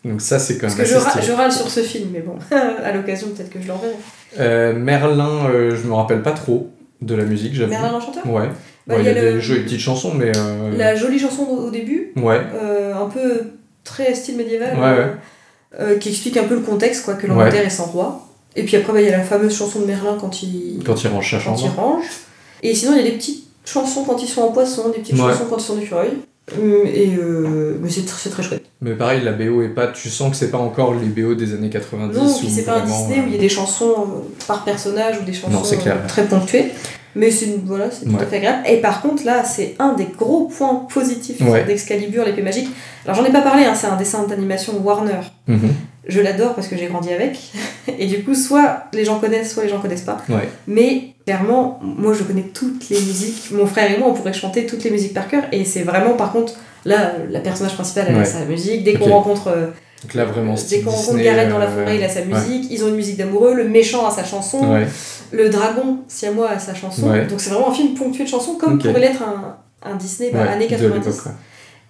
Donc ça, c'est quand même parce que je râle sur ce film, mais bon, à l'occasion, peut-être que je l'enverrai. Merlin, je me rappelle pas trop de la musique, j'avoue. Merlin l'Enchanteur ? Ouais. Il y a des jolies petites chansons, mais... La jolie chanson au début, un peu très style médiéval, qui explique un peu le contexte, quoi, que l'Angleterre est sans roi. Et puis après, il y a la fameuse chanson de Merlin quand il range sa chambre. Et sinon, il y a des petites chansons quand ils sont en poisson, des petites chansons quand ils sont d'écureuil. Mais c'est très chouette. Mais pareil, la BO est pas... Tu sens que c'est pas encore les BO des années 90. Non, puis c'est pas un Disney où il y a des chansons par personnage ou des chansons très ponctuées. Mais c'est tout à fait agréable. Et par contre, là, c'est un des gros points positifs d'Excalibur, l'épée magique. Alors, j'en ai pas parlé, c'est un dessin d'animation Warner. Je l'adore parce que j'ai grandi avec. Et du coup, soit les gens connaissent, soit les gens connaissent pas. Mais clairement, moi, je connais toutes les musiques. Mon frère et moi, on pourrait chanter toutes les musiques par cœur. Et c'est vraiment, par contre, là, la personnage principale, elle a sa musique. Dès qu'on rencontre... Donc là, vraiment, dès qu'on rencontre Gareth dans la forêt, il a sa musique. Ils ont une musique d'amoureux. Le méchant a sa chanson. Le dragon, Siamois, a sa chanson. Donc c'est vraiment un film ponctué de chansons, comme pourrait l'être un Disney années 90.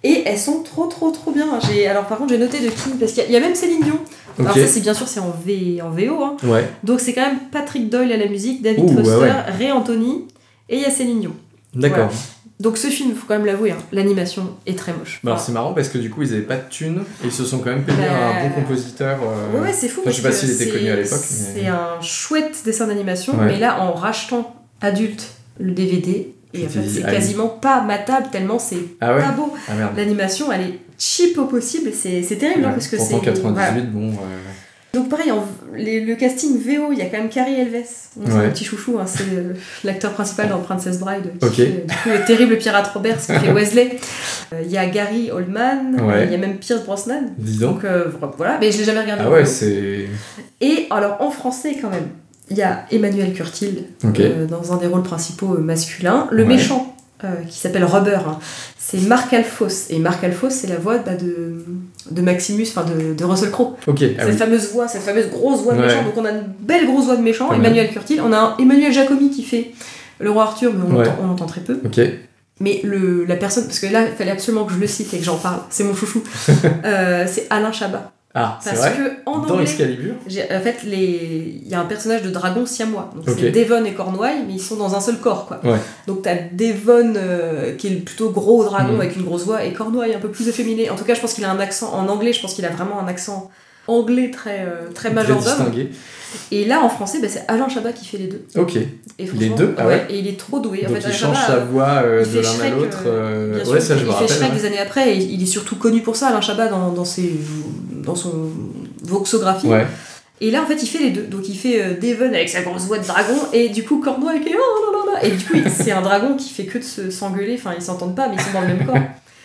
Et elles sont trop bien. Alors par contre, j'ai noté de qui, parce qu'il y a même Céline Dion. Alors ça, c'est bien sûr, c'est en VO. Hein. Donc c'est quand même Patrick Doyle à la musique, David Foster, Ray Anthony, et il y a Céline Dion. D'accord. Voilà. Donc ce film, faut quand même l'avouer, l'animation est très moche. Alors c'est marrant parce que du coup ils avaient pas de thunes et ils se sont quand même payés un bon compositeur. Ouais, c'est fou. Enfin, je sais pas s'il était connu à l'époque. C'est un chouette dessin d'animation, mais là en rachetant adulte le DVD, et en fait c'est quasiment pas matable tellement c'est pas beau. L'animation elle est cheap au possible, c'est terrible parce que c'est. 98, bon. Donc pareil, le casting VO, il y a quand même Cary Elwes, c'est mon petit chouchou, c'est l'acteur principal dans Princess Bride, qui fait le terrible pirate Roberts qui fait Wesley. Il y a Gary Oldman, il y a même Pierce Brosnan. Dis donc. Donc voilà, mais je l'ai jamais regardé. C'est... Et alors en français quand même, il y a Emmanuel Curtil dans un des rôles principaux masculins. Le méchant, qui s'appelle Rubber, c'est Marc Alphos. Et Marc Alphos, c'est la voix de Maximus, de Russell Crowe. Cette fameuse voix, cette fameuse grosse voix de méchant. Donc on a une belle grosse voix de méchant, Emmanuel Curtil. On a un Emmanuel Jacomi qui fait le roi Arthur, mais on l'entend très peu. Mais la personne, parce que là, il fallait absolument que je le cite et que j'en parle, c'est mon chouchou, c'est Alain Chabat. Ah, c'est Parce vrai que en Dans anglais, Excalibur en fait, il y a un personnage de dragon siamois. Donc Ok. c'est Devon et Cornouailles, mais ils sont dans un seul corps, quoi. Ouais. Donc t'as Devon qui est le plutôt gros dragon Mhm. avec une grosse voix, et Cornouailles un peu plus efféminé. En tout cas, je pense qu'il a un accent en anglais. Je pense qu'il a vraiment un accent anglais très Très majordome. distingué. Et là, en français, c'est Alain Chabat qui fait les deux. Ok. Et Les deux Ah ouais Et il est trop doué. En Donc fait, il Alain change Chabat, sa voix il de fait l'un à Shrek, l'autre. bien sûr, Ouais, ça je me il fait rappelle. Shrek ouais. des années après, et il est surtout connu pour ça, Alain Chabat, dans son voxographie. Ouais. Et là, en fait, il fait les deux. Donc, il fait Devon avec sa grosse voix de dragon, et du coup, Cornouailles qui est oh là là là. Et du coup, c'est un dragon qui fait que de s'engueuler. Enfin, ils s'entendent pas, mais ils sont dans le même corps.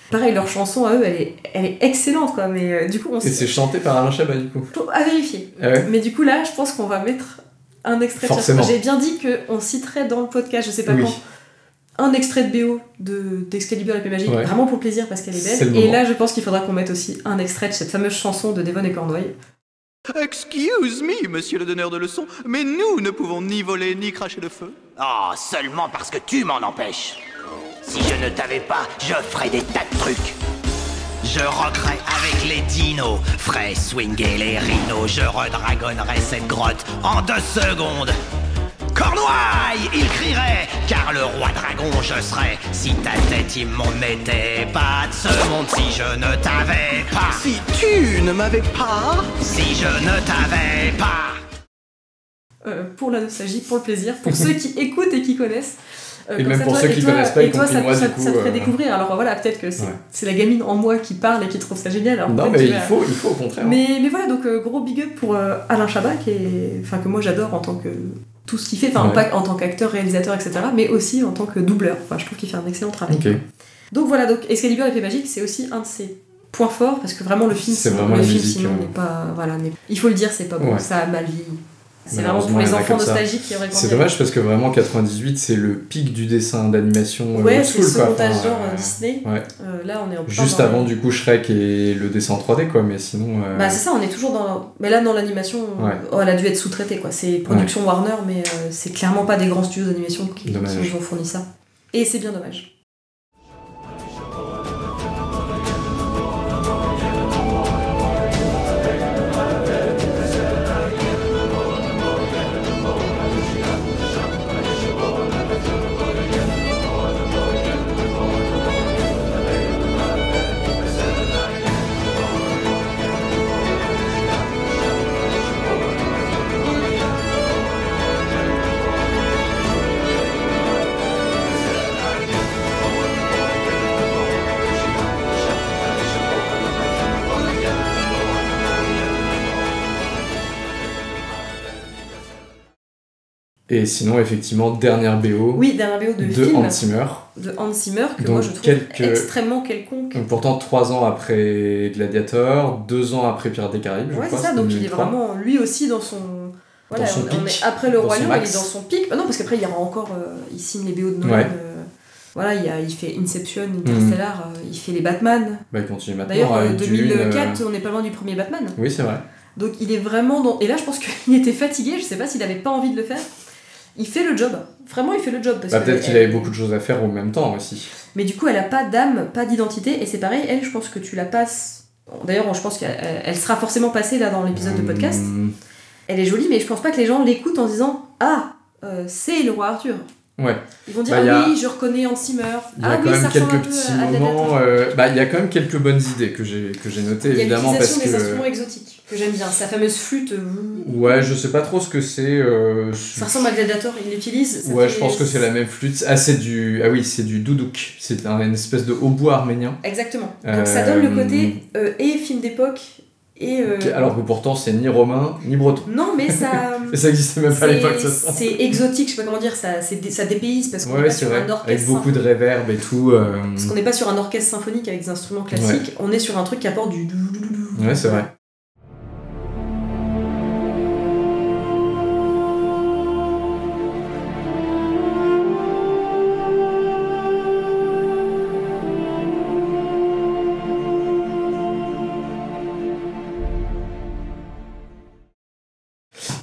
Pareil, leur chanson à eux, elle est excellente, quoi. Mais du coup, on Et c'est chanté par Alain Chabat, du coup. à vérifier. Ah ouais. Mais du coup, là, je pense qu'on va mettre un extrait. Forcément. J'ai bien dit qu'on citerait dans le podcast, je sais pas Oui. quand, un extrait de BO d'Excalibur l'épée magique, Ouais. vraiment pour le plaisir parce qu'elle est C'est belle. le Et moment. là, je pense qu'il faudra qu'on mette aussi un extrait de cette fameuse chanson de Devon et Cornouailles. Excuse me, monsieur le donneur de leçons, mais nous ne pouvons ni voler ni cracher de feu. Oh, seulement parce que tu m'en empêches. Si je ne t'avais pas, je ferais des tas de trucs. Je rockerais avec les dinos, ferais swinguer les rhinos, je redragonnerais cette grotte en 2 secondes. Cornouailles, il crierait, car le roi dragon je serais. Si ta tête immonde n'était pas de ce monde, si je ne t'avais pas. Si tu ne m'avais pas... Si je ne t'avais pas. Pour la nostalgie, pour le plaisir, pour ceux qui écoutent et qui connaissent. Et même pour ceux qui connaissent pas, y toi, compris moi, du coup, ça te fait découvrir. Alors voilà, peut-être que c'est la gamine en moi qui parle et qui trouve ça génial. Alors, Non, peut-être mais que, il faut au contraire. mais voilà, donc gros big up pour Alain Chabat, que moi j'adore en tant que tout ce qu'il fait, enfin Ouais. pas en tant qu'acteur, réalisateur, etc., mais aussi en tant que doubleur. Enfin, je trouve qu'il fait un excellent travail. Ok. Donc voilà, donc Excalibur l'épée magique, c'est aussi un de ses points forts parce que vraiment le film, C'est sinon, vraiment le la film musique, sinon n'est pas, voilà, il faut le dire, c'est pas bon, Ouais. ça a mal vieilli. C'est vraiment Malheureusement, pour il les y en a enfants comme ça. nostalgiques qui auraient grandi. C'est dommage parce que vraiment 98 c'est le pic du dessin d'animation Ouais, old c'est le school, quoi. second âge Enfin, genre Disney. ouais. Là, on est en plein Juste dans- avant du coup Shrek et le dessin en 3D quoi, mais sinon. Bah c'est ça, on est toujours dans... Mais là, dans l'animation, Ouais. elle a dû être sous-traitée, quoi. C'est production Warner, mais c'est clairement pas des grands studios d'animation qui Dommage. nous ont fourni ça. Et c'est bien dommage. Et sinon effectivement dernière BO Oui, dernière BO de de film Hans Zimmer. de Hans Zimmer, que Donc, moi je trouve quelques- extrêmement quelconque. Donc pourtant 3 ans après Gladiator, 2 ans après Pirates des Caraïbes, je Ouais, crois. c'est ça, c'était donc il est 2003. vraiment, lui aussi, dans son... Voilà, Dans son on pic, est après le dans Roi son Lion, il max. est dans son pic. Bah non, parce qu'après, il y aura encore... il signe les BO de Nolan. Ouais. Voilà, il fait Inception, Interstellar, il fait les Batman. Bah il continue maintenant. D'ailleurs, avec Dune, 2004, on n'est pas loin du premier Batman. Oui c'est vrai. Donc il est vraiment dans... Et là, je pense qu'il était fatigué, je sais pas s'il avait pas envie de le faire. Il fait le job. Vraiment, il fait le job. Parce Bah que peut-être qu'il avait beaucoup de choses à faire au même temps aussi. Mais du coup, elle a pas d'âme, pas d'identité. Et c'est pareil, elle, je pense que tu la passes... D'ailleurs, je pense qu'elle sera forcément passée là dans l'épisode de podcast. Elle est jolie, mais je pense pas que les gens l'écoutent en se disant « Ah, c'est le roi Arthur ». Ouais. Ils vont dire Bah, « y a- Oui, je reconnais Hans Zimmer ». Il y a Ah quand oui, ça même ressemble un quelques peu petits à moments. Gladiator. Bah, il y a quand même quelques bonnes idées que j'ai notées, Il y a évidemment, parce l'utilisation des que. instruments exotiques, que j'aime bien. Sa fameuse flûte, Ouais, je sais pas trop ce que c'est. ça ressemble à Gladiator, il l'utilise. ça Ouais, fait- je pense que c'est la même flûte. Ah, c'est du. Ah oui, c'est du doudouk. C'est une espèce de hautbois arménien. Exactement. Donc ça donne le côté et film d'époque et... Alors que pourtant, c'est ni romain, ni breton. Non, mais ça... Et ça existait même pas à l'époque, ça se trouve. C'est exotique, je sais pas comment dire, ça dépayse parce qu'on n'est Ouais, pas c'est sur vrai. un orchestre Avec beaucoup de réverb et tout. Parce qu'on n'est pas sur un orchestre symphonique avec des instruments classiques, on est sur un truc qui apporte du... Ouais, c'est vrai.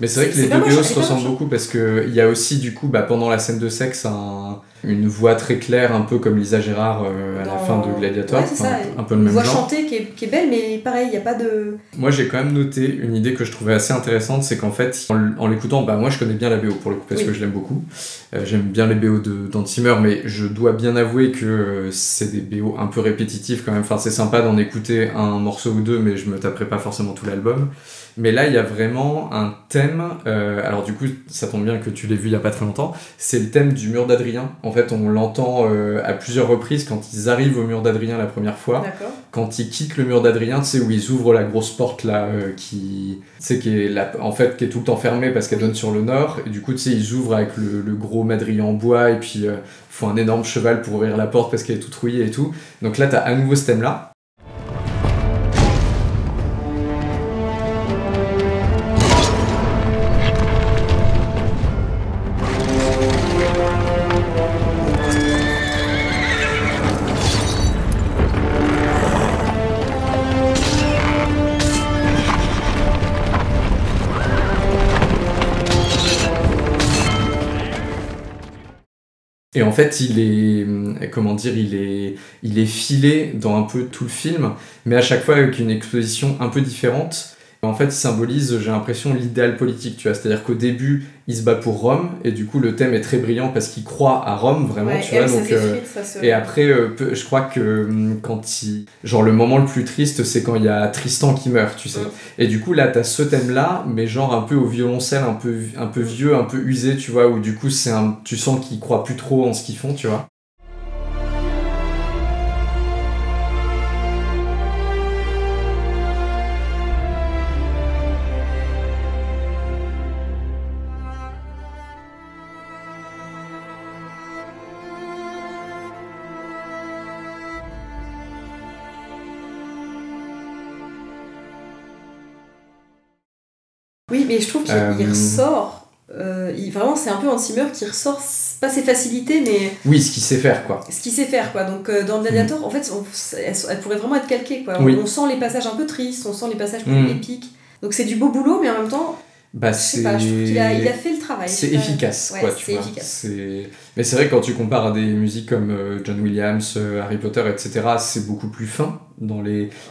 Mais c'est vrai que les deux BO se ressemblent beaucoup parce qu'il y a aussi du coup pendant la scène de sexe une voix très claire, un peu comme Lisa Gérard à la fin de Gladiator, ouais, c'est ça, un peu le même genre. Une voix chantée qui est belle, mais pareil, il n'y a pas de... Moi j'ai quand même noté une idée que je trouvais assez intéressante, c'est qu'en fait, en l'écoutant, moi je connais bien la BO pour le coup, parce que je l'aime beaucoup. J'aime bien les BO d'Hans Zimmer, mais je dois bien avouer que c'est des BO un peu répétitifs quand même. Enfin, c'est sympa d'en écouter un morceau ou deux, mais je me taperai pas forcément tout l'album. Mais là, il y a vraiment un thème, alors du coup, ça tombe bien que tu l'aies vu il y a pas très longtemps, c'est le thème du mur d'Adrien. En fait, on l'entend à plusieurs reprises quand ils arrivent au mur d'Adrien la première fois. D'accord. Quand ils quittent le mur d'Adrien, tu sais, où ils ouvrent la grosse porte là, qui est qui est tout le temps fermée parce qu'elle donne sur le nord, et du coup, tu sais, ils ouvrent avec le gros madrier en bois, et puis font un énorme cheval pour ouvrir la porte parce qu'elle est toute rouillée et tout. Donc là, t'as à nouveau ce thème-là. Et en fait, il est filé dans un peu tout le film, mais à chaque fois avec une exposition un peu différente. En fait, il symbolise, j'ai l'impression, l'idéal politique, tu vois. C'est-à-dire qu'au début, il se bat pour Rome, et du coup, le thème est très brillant parce qu'il croit à Rome, vraiment, tu vois. Donc, et après, je crois que genre, le moment le plus triste, c'est quand il y a Tristan qui meurt, tu sais. Et du coup, là, t'as ce thème-là, mais genre un peu au violoncelle, un peu vieux, un peu usé, tu vois, où du coup, tu sens qu'ils croient plus trop en ce qu'ils font, tu vois. Oui, mais je trouve qu'il ressort. Vraiment, c'est un peu Hans Zimmer qui ressort, pas ses facilités, mais. Oui, ce qu'il sait faire, quoi. Ce qu'il sait faire, quoi. Donc, dans Gladiator, en fait, elle pourrait vraiment être calquée, quoi. Oui. On sent les passages un peu tristes, on sent les passages plus épiques. Donc, c'est du beau boulot, mais en même temps. Je sais pas, je trouve qu'il a fait le travail. C'est efficace, quoi, tu vois. Efficace. Mais c'est vrai que quand tu compares à des musiques comme John Williams, Harry Potter, etc., c'est beaucoup plus fin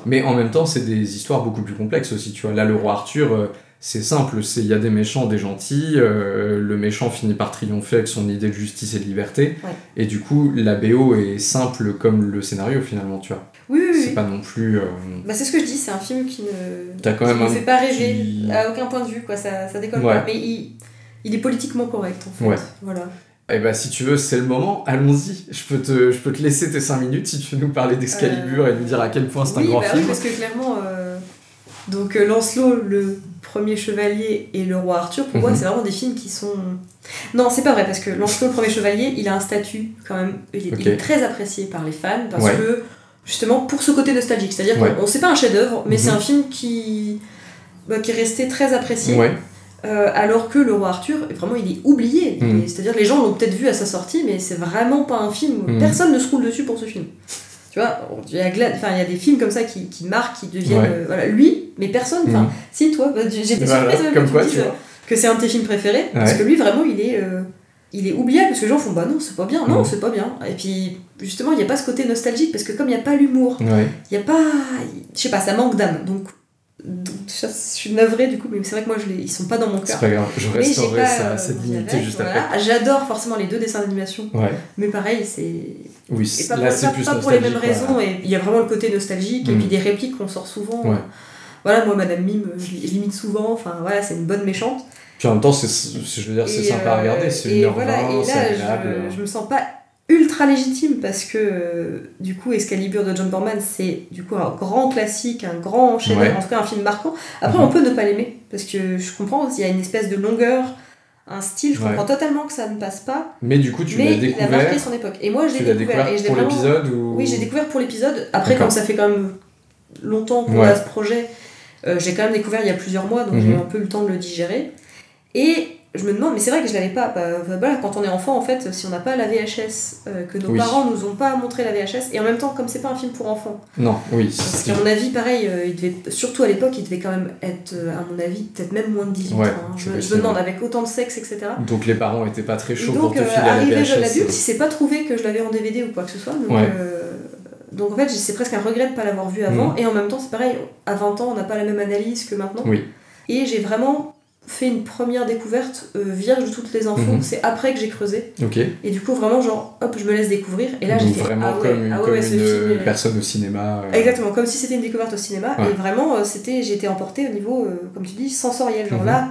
mais en même temps, c'est des histoires beaucoup plus complexes aussi, tu vois. Là, le roi Arthur, c'est simple, il y a des méchants, des gentils, le méchant finit par triompher avec son idée de justice et de liberté, et du coup, la BO est simple comme le scénario, finalement, tu vois. Oui. C'est pas non plus... c'est ce que je dis, c'est un film qui ne fait pas rêver à aucun point de vue, quoi, ça décolle pas. Mais il est politiquement correct, en fait. Ouais. Voilà. Et si tu veux, c'est le moment, allons-y. Je peux te laisser tes 5 minutes si tu veux nous parler d'Excalibur et nous dire à quel point c'est un grand film. Oui, parce que clairement, donc Lancelot, le premier chevalier, et le roi Arthur, pour moi, c'est vraiment des films qui sont... Non, c'est pas vrai, parce que Lancelot, le premier chevalier, il a un statut, quand même, il est très apprécié par les fans, parce que, justement, pour ce côté nostalgique, c'est-à-dire qu'on sait pas un chef-d'œuvre, mais c'est un film qui est resté très apprécié. Alors que le roi Arthur, vraiment, il est oublié. C'est-à-dire, les gens l'ont peut-être vu à sa sortie, mais c'est vraiment pas un film. Personne ne se roule dessus pour ce film. Tu vois, il y a des films comme ça qui marquent, qui deviennent... lui, mais personne... Si, toi, j'étais surprise même que tu me dises que c'est un de tes films préférés, parce que lui, vraiment, il est oubliable, parce que les gens font non, c'est pas bien, non, c'est pas bien. Et puis, justement, il n'y a pas ce côté nostalgique, parce que comme il n'y a pas l'humour, il n'y a pas... Je sais pas, ça manque d'âme. Donc, je suis navrée du coup, mais c'est vrai que moi ils sont pas dans mon cœur. C'est pas grave, je restaurerai cette dignité juste après. J'adore forcément les deux dessins d'animation, mais pareil, c'est. Oui, là c'est plus pas pour les mêmes raisons, et il y a vraiment le côté nostalgique, et puis des répliques qu'on sort souvent. Voilà, moi Madame Mime, je l'imite souvent, enfin voilà, c'est une bonne méchante. Puis en même temps, c'est sympa à regarder, c'est 1h20, et là, je me sens pas ultra légitime parce que du coup Excalibur de John Borman c'est du coup un grand classique, un grand chef-d'œuvre, en tout cas un film marquant. Après on peut ne pas l'aimer parce que je comprends, il y a une espèce de longueur, un style, je comprends totalement que ça ne passe pas. Mais du coup tu l'as découvert. Il a marqué son époque. Et moi je l'ai découvert et pour l'épisode ou... Oui, j'ai découvert pour l'épisode. Après comme ça fait quand même longtemps qu'on a ce projet, j'ai quand même découvert il y a plusieurs mois, donc j'ai eu un peu le temps de le digérer. Et je me demande, mais c'est vrai que je l'avais pas. Voilà, quand on est enfant, en fait, si on n'a pas la VHS, que nos parents nous ont pas montré la VHS, et en même temps, comme c'est pas un film pour enfants. Non, oui. Parce qu'à mon avis, pareil, il devait, surtout à l'époque, il devait quand même être, à mon avis, peut-être même moins de 18 ans. Hein. Je me demande, avec autant de sexe, etc. Donc les parents étaient pas très chauds donc, pour te filer à la VHS. arrivé jeune adulte, il s'est pas trouvé que je l'avais en DVD ou quoi que ce soit. Donc en fait, c'est presque un regret de pas l'avoir vu avant. Et en même temps, c'est pareil, à 20 ans, on n'a pas la même analyse que maintenant. Oui. Et j'ai vraiment fait une première découverte vierge de toutes les infos. C'est après que j'ai creusé. Et du coup, vraiment, genre, hop, je me laisse découvrir. Et là, j'ai fait vraiment comme une personne au cinéma. Exactement, comme si c'était une découverte au cinéma. Et vraiment, j'ai été emportée au niveau, comme tu dis, sensoriel. Genre là,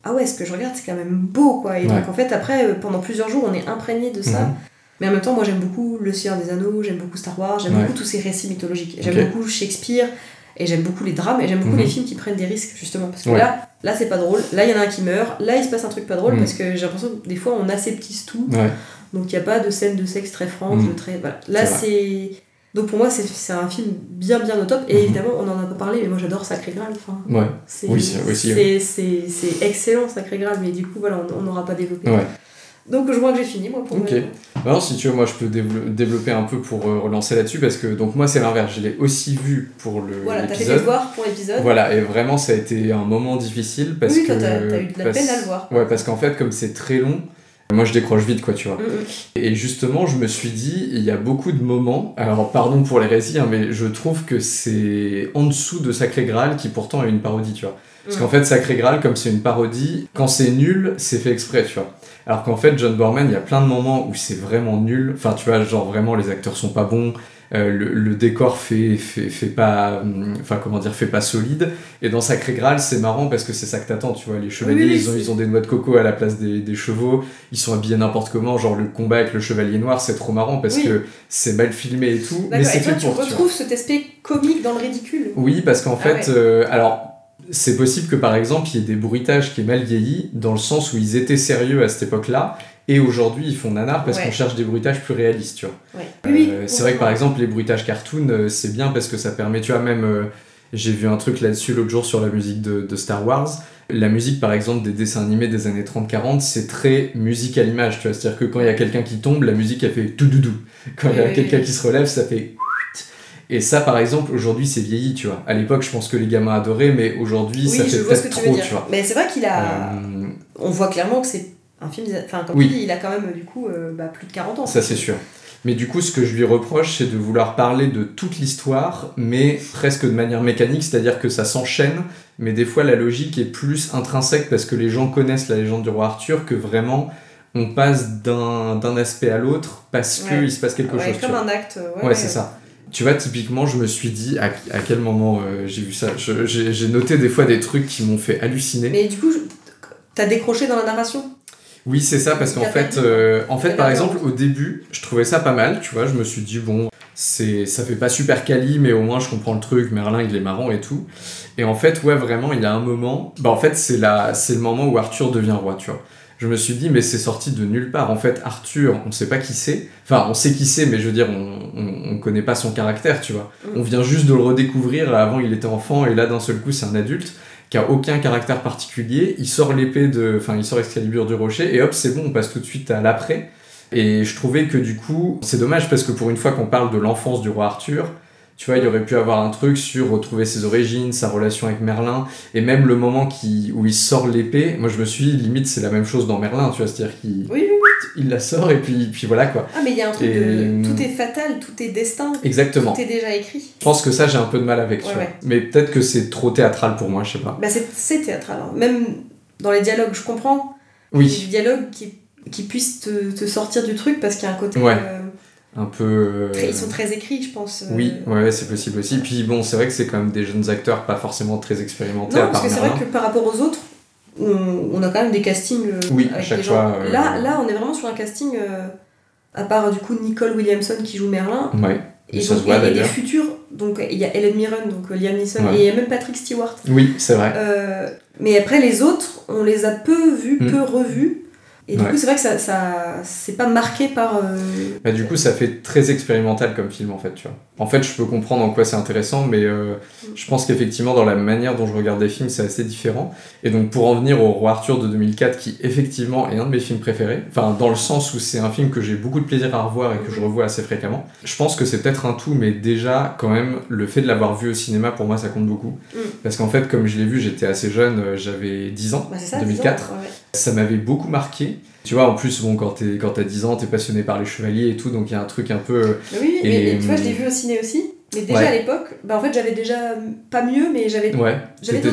ah ouais, ce que je regarde, c'est quand même beau, quoi. Et donc, en fait, après, pendant plusieurs jours, on est imprégné de ça. Mais en même temps, moi, j'aime beaucoup Le Seigneur des Anneaux, j'aime beaucoup Star Wars, j'aime beaucoup tous ces récits mythologiques. J'aime beaucoup Shakespeare, et j'aime beaucoup les drames, et j'aime beaucoup les films qui prennent des risques, justement. Parce que là, c'est pas drôle. Là, il y en a un qui meurt. Là, il se passe un truc pas drôle, parce que j'ai l'impression que des fois, on aseptise tout. Donc, il n'y a pas de scène de sexe très franche, très... Voilà. Là, c'est... Donc, pour moi, c'est un film bien au top. Et évidemment, on en a pas parlé, mais moi, j'adore Sacré Graal. Enfin, c'est excellent, Sacré Graal. Mais du coup, voilà, on n'aura pas développé. Donc je vois que j'ai fini, moi, pour Alors, si tu veux, moi je peux développer un peu pour relancer là-dessus, parce que donc moi c'est l'inverse, je l'ai aussi vu pour l'épisode. Voilà, t'as fait des devoirs pour l'épisode. Voilà, et vraiment ça a été un moment difficile parce que... toi t'as eu de la peine à le voir. Ouais, parce qu'en fait, comme c'est très long, moi je décroche vite, quoi, tu vois. Et justement, je me suis dit, il y a beaucoup de moments, alors pardon pour l'hérésie, hein, mais je trouve que c'est en dessous de Sacré Graal, qui pourtant est une parodie, tu vois. Parce qu'en fait, Sacré Graal, comme c'est une parodie, quand c'est nul, c'est fait exprès, tu vois. Alors qu'en fait, John Boorman, il y a plein de moments où c'est vraiment nul. Enfin, tu vois, genre vraiment, les acteurs sont pas bons. Le décor fait pas... Enfin, comment dire, fait pas solide. Et dans Sacré Graal, c'est marrant parce que c'est ça que t'attends, tu vois. Les chevaliers, ils ont des noix de coco à la place des chevaux. Ils sont habillés n'importe comment. Genre, le combat avec le chevalier noir, c'est trop marrant parce que c'est mal filmé et tout. Mais c'est fait pour, tu retrouves cet aspect comique dans le ridicule. Oui, parce qu'en fait... alors... C'est possible que par exemple il y ait des bruitages qui aient mal vieilli dans le sens où ils étaient sérieux à cette époque-là et aujourd'hui ils font nanar parce qu'on cherche des bruitages plus réalistes, tu vois. C'est vrai que par exemple les bruitages cartoon c'est bien parce que ça permet, tu vois, même j'ai vu un truc là-dessus l'autre jour sur la musique de Star Wars. La musique par exemple des dessins animés des années 30-40 c'est très musique à l'image, tu vois, c'est-à-dire que quand il y a quelqu'un qui tombe, la musique elle fait tout doudou. Quand il y a quelqu'un qui se relève, ça fait... Et ça, par exemple, aujourd'hui, c'est vieilli, tu vois. À l'époque, je pense que les gamins adoraient, mais aujourd'hui, ça fait peut-être trop, tu vois. Mais c'est vrai qu'il a... On voit clairement que c'est un film... Enfin, comme tu dis, il a quand même, du coup, plus de 40 ans. Ça, c'est sûr. Mais du coup, ce que je lui reproche, c'est de vouloir parler de toute l'histoire, mais presque de manière mécanique, c'est-à-dire que ça s'enchaîne, mais des fois, la logique est plus intrinsèque, parce que les gens connaissent la légende du roi Arthur, que vraiment... on passe d'un aspect à l'autre, parce qu'il se passe quelque chose. Comme un acte. C'est ça. Tu vois, typiquement, je me suis dit, à quel moment j'ai vu ça, j'ai noté des fois des trucs qui m'ont fait halluciner. Mais du coup, t'as décroché dans la narration ? Oui, c'est ça, parce qu'en fait, par exemple, au début, je trouvais ça pas mal, tu vois, je me suis dit, bon, ça fait pas super quali, mais au moins je comprends le truc, Merlin, il est marrant et tout. Et en fait, vraiment, il y a un moment, en fait, c'est le moment où Arthur devient roi, tu vois. Je me suis dit, mais c'est sorti de nulle part. En fait, Arthur, on sait pas qui c'est. Enfin, on sait qui c'est, mais je veux dire, on connaît pas son caractère, tu vois. On vient juste de le redécouvrir. Avant, il était enfant, et là, d'un seul coup, c'est un adulte qui a aucun caractère particulier. Il sort il sort Excalibur du rocher, et hop, c'est bon, on passe tout de suite à l'après. Et je trouvais que du coup, c'est dommage, parce que pour une fois qu'on parle de l'enfance du roi Arthur, tu vois, il aurait pu avoir un truc sur retrouver ses origines, sa relation avec Merlin, et même le moment où il sort l'épée, moi je me suis dit, limite c'est la même chose dans Merlin, tu vois, c'est-à-dire qu'il il la sort et puis voilà quoi. Ah mais il y a un truc de tout est fatal, tout est destin, exactement. Tout est déjà écrit. Je pense que ça j'ai un peu de mal avec, tu vois. Mais peut-être que c'est trop théâtral pour moi, je sais pas. Bah c'est théâtral, hein. Même dans les dialogues, je comprends. Oui. Les dialogues qui puissent te sortir du truc parce qu'il y a un côté... un peu... Ils sont très écrits, je pense. Oui, c'est possible aussi. Puis bon, c'est vrai que c'est quand même des jeunes acteurs pas forcément très expérimentés. Non, parce que c'est vrai que par rapport aux autres, on a quand même des castings avec à chaque des gens. fois. Là, on est vraiment sur un casting, à part du coup Nicole Williamson qui joue Merlin. Ouais, et ça donc, se voit d'ailleurs. Et des futurs, donc il y a Helen Mirren, donc Liam Neeson, et il y a même Patrick Stewart. Oui, c'est vrai. Mais après, les autres, on les a peu vus, peu revus. Et du coup, c'est vrai que c'est pas marqué par... Bah, du coup, ça fait très expérimental comme film, en fait, tu vois. En fait, je peux comprendre en quoi c'est intéressant, mais je pense qu'effectivement, dans la manière dont je regarde des films, c'est assez différent. Et donc, pour en venir au Roi Arthur de 2004, qui, effectivement, est un de mes films préférés, enfin, dans le sens où c'est un film que j'ai beaucoup de plaisir à revoir et que je revois assez fréquemment, je pense que c'est peut-être un tout, mais déjà, quand même, le fait de l'avoir vu au cinéma, pour moi, ça compte beaucoup. Parce qu'en fait, comme je l'ai vu, j'étais assez jeune, j'avais 10 ans, 2004. 10 ans, ouais. Ça m'avait beaucoup marqué. Tu vois, en plus, bon, quand t'as 10 ans, t'es passionné par les chevaliers et tout, donc il y a un truc un peu... Oui, mais tu vois, je l'ai vu au ciné aussi. Mais déjà à l'époque, en fait, j'avais déjà pas mieux, mais j'avais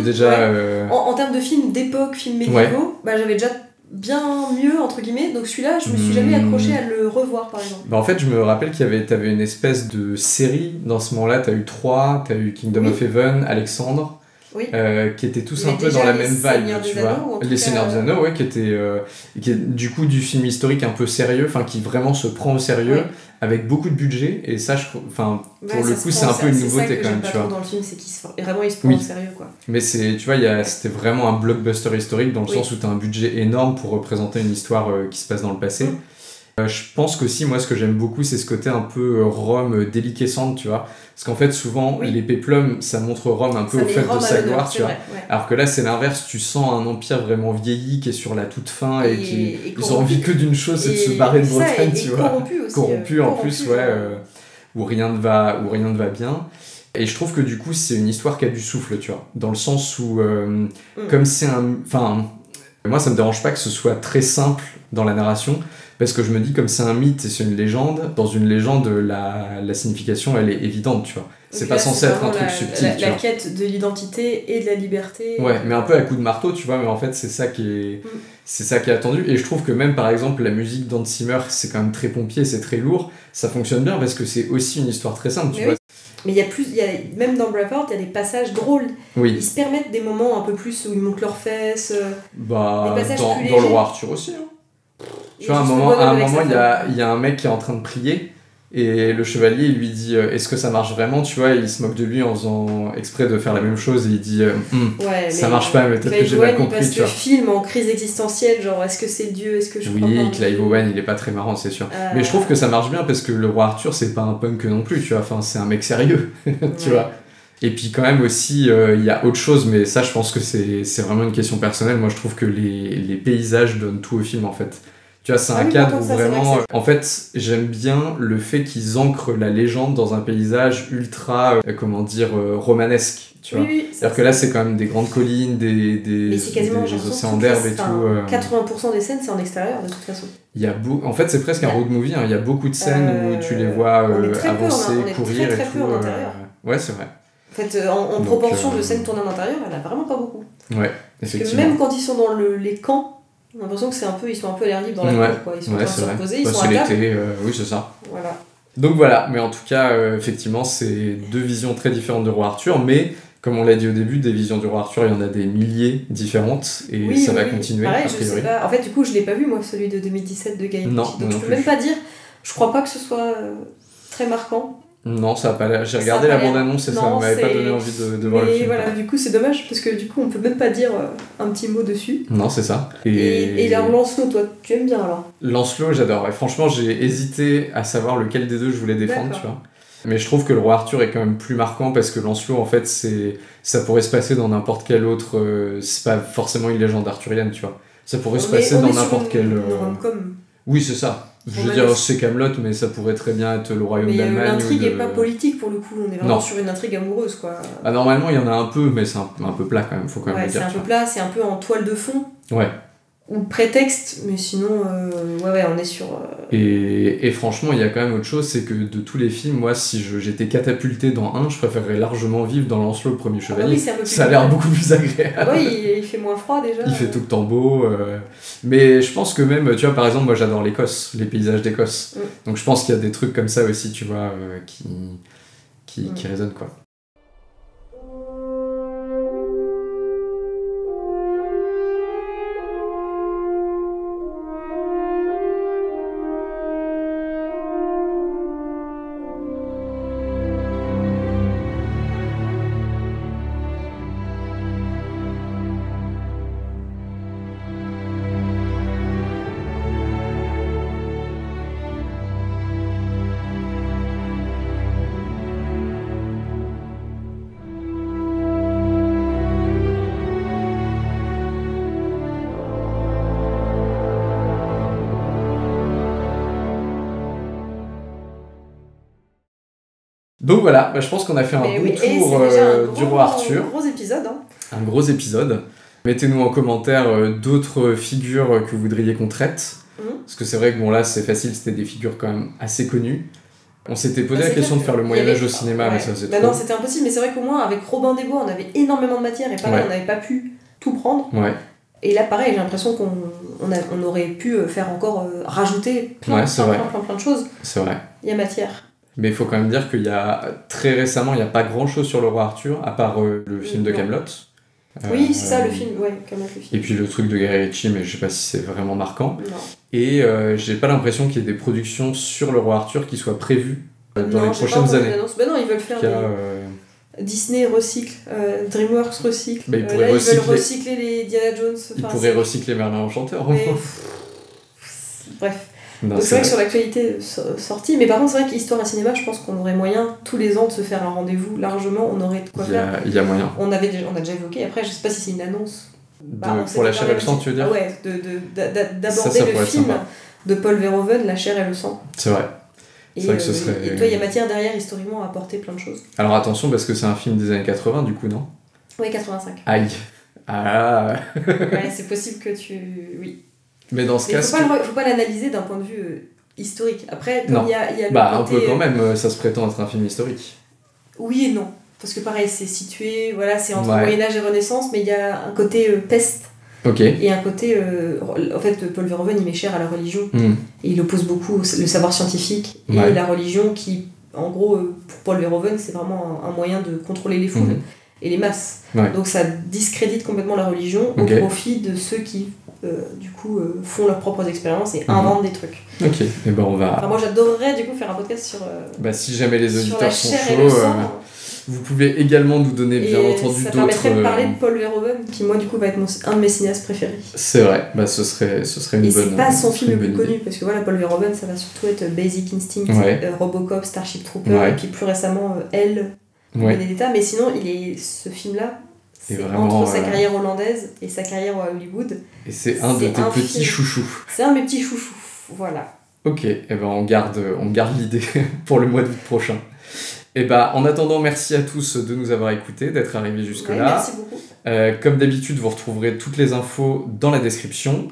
déjà... En termes de films d'époque, films médiévaux, j'avais déjà bien mieux, entre guillemets. Donc celui-là, je me suis jamais accroché à le revoir, par exemple. En fait, je me rappelle t'avais une espèce de série. Dans ce moment-là, t'as eu 3, t'as eu Kingdom of Heaven, Alexandre... Oui. Qui étaient tous un peu dans la même vibe, tu vois. Les Seigneurs des Anneaux, qui est du coup du film historique un peu sérieux, enfin qui vraiment se prend au sérieux, avec beaucoup de budget, et ça, pour le coup, c'est un peu une nouveauté quand même, tu vois. Dans le film, c'est qu'il se prend au sérieux, quoi. Mais tu vois, c'était vraiment un blockbuster historique dans le sens où t'as un budget énorme pour représenter une histoire qui se passe dans le passé. Je pense qu'aussi, moi, ce que j'aime beaucoup, c'est ce côté un peu Rome déliquescente, tu vois. Parce qu'en fait, souvent, les péplums, ça montre Rome un peu au fait de sa gloire, tu vois. Alors que là, c'est l'inverse, tu sens un empire vraiment vieilli qui est sur la toute fin et ils ont envie que d'une chose, c'est de se barrer de Bretagne, tu vois. Corrompu aussi. Corrompu en plus, où rien ne va bien. Et je trouve que du coup, c'est une histoire qui a du souffle, tu vois. Dans le sens où, comme c'est moi, ça me dérange pas que ce soit très simple dans la narration, parce que je me dis, comme c'est un mythe et c'est une légende, dans une légende, la signification, elle est évidente, tu vois. C'est pas censé être un truc subtil, tu vois. La quête de l'identité et de la liberté. Ouais, mais un peu à coup de marteau, tu vois, mais en fait, c'est ça qui est attendu. Et je trouve que même, par exemple, la musique d'Hans Zimmer, c'est quand même très pompier, c'est très lourd, ça fonctionne bien parce que c'est aussi une histoire très simple, tu vois. Mais même dans Braveheart, il y a des passages drôles. Ils se permettent des moments un peu plus où ils montent leurs fesses. Des passages dans le Roi Arthur aussi, hein. Tu vois, à un moment, il y a un mec qui est en train de prier et le chevalier, il lui dit est-ce que ça marche vraiment, tu vois, il se moque de lui en faisant exprès de faire la même chose et il dit ça marche pas, mais peut-être que j'ai mal compris, tu vois. Il film en crise existentielle, genre est-ce que c'est Dieu, est-ce que je crois pas. Oui, Clive Owen, il est pas très marrant, c'est sûr. Mais je trouve que ça marche bien parce que le Roi Arthur, c'est pas un punk non plus, tu vois, enfin, c'est un mec sérieux, tu vois. Et puis quand même aussi, il y a autre chose, mais ça, je pense que c'est vraiment une question personnelle. Moi, je trouve que les paysages donnent tout au film, en fait. Tu vois, c'est un cadre où vraiment... En fait, j'aime bien le fait qu'ils ancrent la légende dans un paysage ultra, romanesque, tu vois. C'est-à-dire que là, c'est quand même des grandes collines, des océans d'herbe et tout. 80% des scènes, c'est en extérieur, de toute façon. En fait, c'est presque un road movie, hein. Il y a beaucoup de scènes où tu les vois avancer, courir et tout. Ouais, c'est vrai. En fait, en proportion de scènes tournées en intérieur, elle a vraiment pas beaucoup. Ouais, effectivement. Parce que même quand ils sont dans les camps, on a l'impression que ils sont un peu à l'air libre dans la cour, quoi. Ils sont en train de se reposer, ils sont à table. Oui, c'est ça. Voilà. Donc voilà, mais en tout cas, effectivement, c'est deux visions très différentes de Roi Arthur, mais comme on l'a dit au début, des visions du Roi Arthur, il y en a des milliers différentes, et ça va continuer. Pareil, je sais pas. En fait, du coup, je l'ai pas vu, moi, celui de 2017 de Guy Ritchie. Donc je peux même pas dire, je crois pas que ce soit très marquant. Non, ça a pas l'air. J'ai regardé la bande-annonce et ça m'avait pas donné envie de voir le film. Et voilà, du coup, c'est dommage parce que du coup, on peut même pas dire un petit mot dessus. Non, c'est ça. Et Lancelot, toi, tu aimes bien alors? Lancelot, j'adore. Ouais. Franchement, j'ai hésité à savoir lequel des deux je voulais défendre, tu vois. Mais je trouve que le Roi Arthur est quand même plus marquant parce que Lancelot, en fait, ça pourrait se passer dans n'importe quel autre. C'est pas forcément une légende arthurienne, tu vois. Ça pourrait se passer dans n'importe quel. Oui, c'est ça. Je veux dire, c'est Camelot, mais ça pourrait très bien être le royaume d'Allemagne. Mais l'intrigue est pas politique pour le coup, on est vraiment sur une intrigue amoureuse, quoi. Bah, normalement, il y en a un peu, mais c'est un peu plat quand même, faut quand même le dire. C'est un peu plat, c'est un peu en toile de fond. Ouais. Ou prétexte, mais sinon, on est sur... Et franchement, il y a quand même autre chose, c'est que de tous les films, moi, si j'étais catapulté dans un, je préférerais largement vivre dans Lancelot, le premier chevalier. Ça a l'air beaucoup plus agréable. Oui, il fait moins froid déjà. Il fait tout le temps beau. Mais je pense que même, tu vois, par exemple, moi j'adore l'Écosse, les paysages d'Écosse. Donc je pense qu'il y a des trucs comme ça aussi, tu vois, qui résonnent, quoi. Donc voilà, je pense qu'on a fait un bon tour du roi Arthur. Un gros épisode. Hein. Un gros épisode. Mettez-nous en commentaire d'autres figures que vous voudriez qu'on traite. Parce que c'est vrai que bon là c'est facile, c'était des figures quand même assez connues. On s'était posé la question de faire le Moyen-Âge au cinéma, mais ça faisait trop. Non, c'était impossible, mais c'est vrai qu'au moins avec Robin des Bois on avait énormément de matière et pareil on n'avait pas pu tout prendre. Et là pareil j'ai l'impression qu'on aurait pu faire encore rajouter plein de choses. C'est vrai. Il y a matière. Mais il faut quand même dire qu'il y a très récemment, il n'y a pas grand chose sur le roi Arthur, à part le film de Kaamelott. Oui, c'est ça le film, Kaamelott le film. Et puis le truc de Guy Ritchie, mais je sais pas si c'est vraiment marquant. Non. Et j'ai pas l'impression qu'il y ait des productions sur le roi Arthur qui soient prévues dans les prochaines années. Non, ils veulent faire Disney recycle, DreamWorks recycle. Bah, ils veulent recycler les Indiana Jones. Ils pourraient recycler Merlin Enchanteur. Bref. Donc c'est vrai que sur l'actualité sortie, mais par contre c'est vrai qu'Histoire et Cinéma, je pense qu'on aurait moyen tous les ans de se faire un rendez-vous largement, on aurait de quoi faire. Il y a moyen. On a déjà évoqué, après je sais pas si c'est une annonce. Pour La chair et le sang, tu veux dire ? Ouais, d'aborder le film de Paul Verhoeven, La chair et le sang. C'est vrai. Et, c'est vrai que ce serait... et toi, il y a matière derrière historiquement à apporter plein de choses. Alors attention, parce que c'est un film des années 80 du coup, non ? Oui, 85. Aïe. Ah. Ouais, c'est possible que tu... Oui. Mais dans ce cas... Faut pas l'analyser d'un point de vue historique. Après, comme il y a le côté... un peu quand même, ça se prétend être un film historique. Oui et non. Parce que pareil, c'est situé, c'est entre Moyen-Âge et Renaissance, mais il y a un côté peste. Et un côté... en fait, Paul Verhoeven, il met cher à la religion. Et il oppose beaucoup le savoir scientifique et la religion qui, en gros, pour Paul Verhoeven, c'est vraiment un moyen de contrôler les foules et les masses. Donc ça discrédite complètement la religion au profit de ceux qui... du coup font leurs propres expériences et inventent des trucs. Ok, et ben on va... Enfin, moi j'adorerais du coup faire un podcast sur... si jamais les auditeurs sont chauds, vous pouvez également nous donner bien entendu ça d'autres... permettrait de parler de Paul Verhoeven qui moi du coup va être un de mes cinéastes préférés. C'est vrai, ce serait une bonne... Et c'est pas son film le plus connu parce que Paul Verhoeven ça va surtout être Basic Instinct, Robocop, Starship Trooper et puis plus récemment Elle, Benedetta, mais sinon ce film là c'est vraiment, entre sa carrière hollandaise et sa carrière à Hollywood. Et c'est un de tes petits chouchous. C'est un de mes petits chouchous, voilà. Ok, et on garde l'idée pour le mois d'août prochain. Et en attendant, merci à tous de nous avoir écoutés, d'être arrivés jusque-là. Merci beaucoup. Comme d'habitude, vous retrouverez toutes les infos dans la description.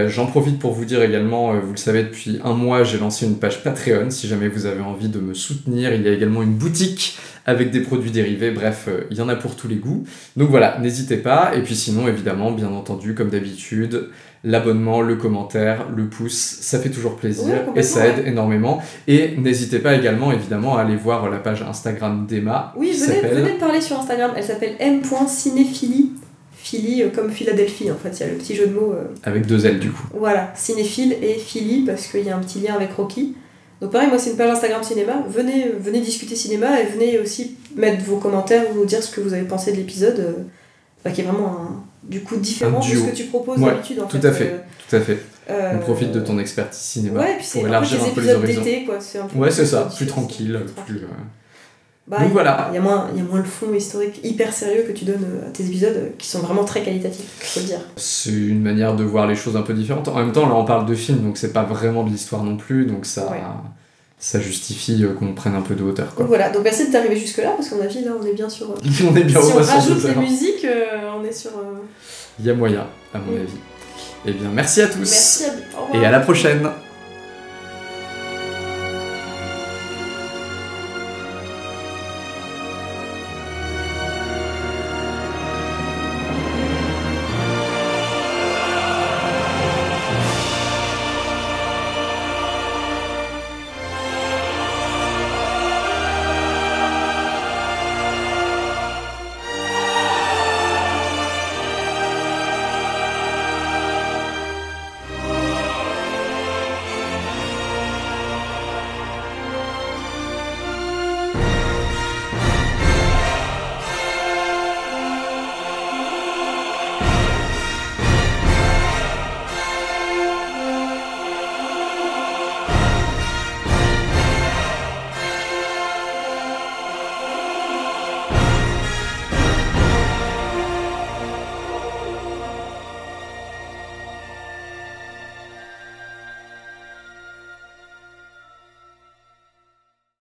J'en profite pour vous dire également, vous le savez, depuis un mois, j'ai lancé une page Patreon. Si jamais vous avez envie de me soutenir, il y a également une boutique avec des produits dérivés. Bref, il y en a pour tous les goûts. Donc voilà, n'hésitez pas. Et puis sinon, évidemment, bien entendu, comme d'habitude, l'abonnement, le commentaire, le pouce, ça fait toujours plaisir et ça aide énormément. Et n'hésitez pas également, évidemment, à aller voir la page Instagram d'Emma. Oui, venez de parler sur Instagram. Elle s'appelle m.cinéphilie. Philly comme Philadelphie en fait, il y a le petit jeu de mots. Avec 2 L du coup. Voilà, cinéphile et Philly parce qu'il y a un petit lien avec Rocky. Donc pareil, moi c'est une page Instagram cinéma, venez discuter cinéma et venez aussi mettre vos commentaires ou nous dire ce que vous avez pensé de l'épisode, qui est vraiment du coup différent de ce que tu proposes d'habitude en fait. Tout à fait. On profite de ton expertise cinéma pour élargir un peu les horizons. C'est ça, plus tranquille, plus... Donc voilà. Il y a moins le fond historique hyper sérieux que tu donnes à tes épisodes qui sont vraiment très qualitatifs, faut le dire. C'est une manière de voir les choses un peu différentes. En même temps, là on parle de film, donc c'est pas vraiment de l'histoire non plus, donc ça justifie qu'on prenne un peu de hauteur. Donc voilà, donc merci de t'arriver jusque là, parce qu'à mon avis là on est bien sur... on est bien si on rajoute les musiques, on est sur... Il y a moyen, à mon avis. Eh bien merci à tous. Merci, au revoir. Et à la prochaine.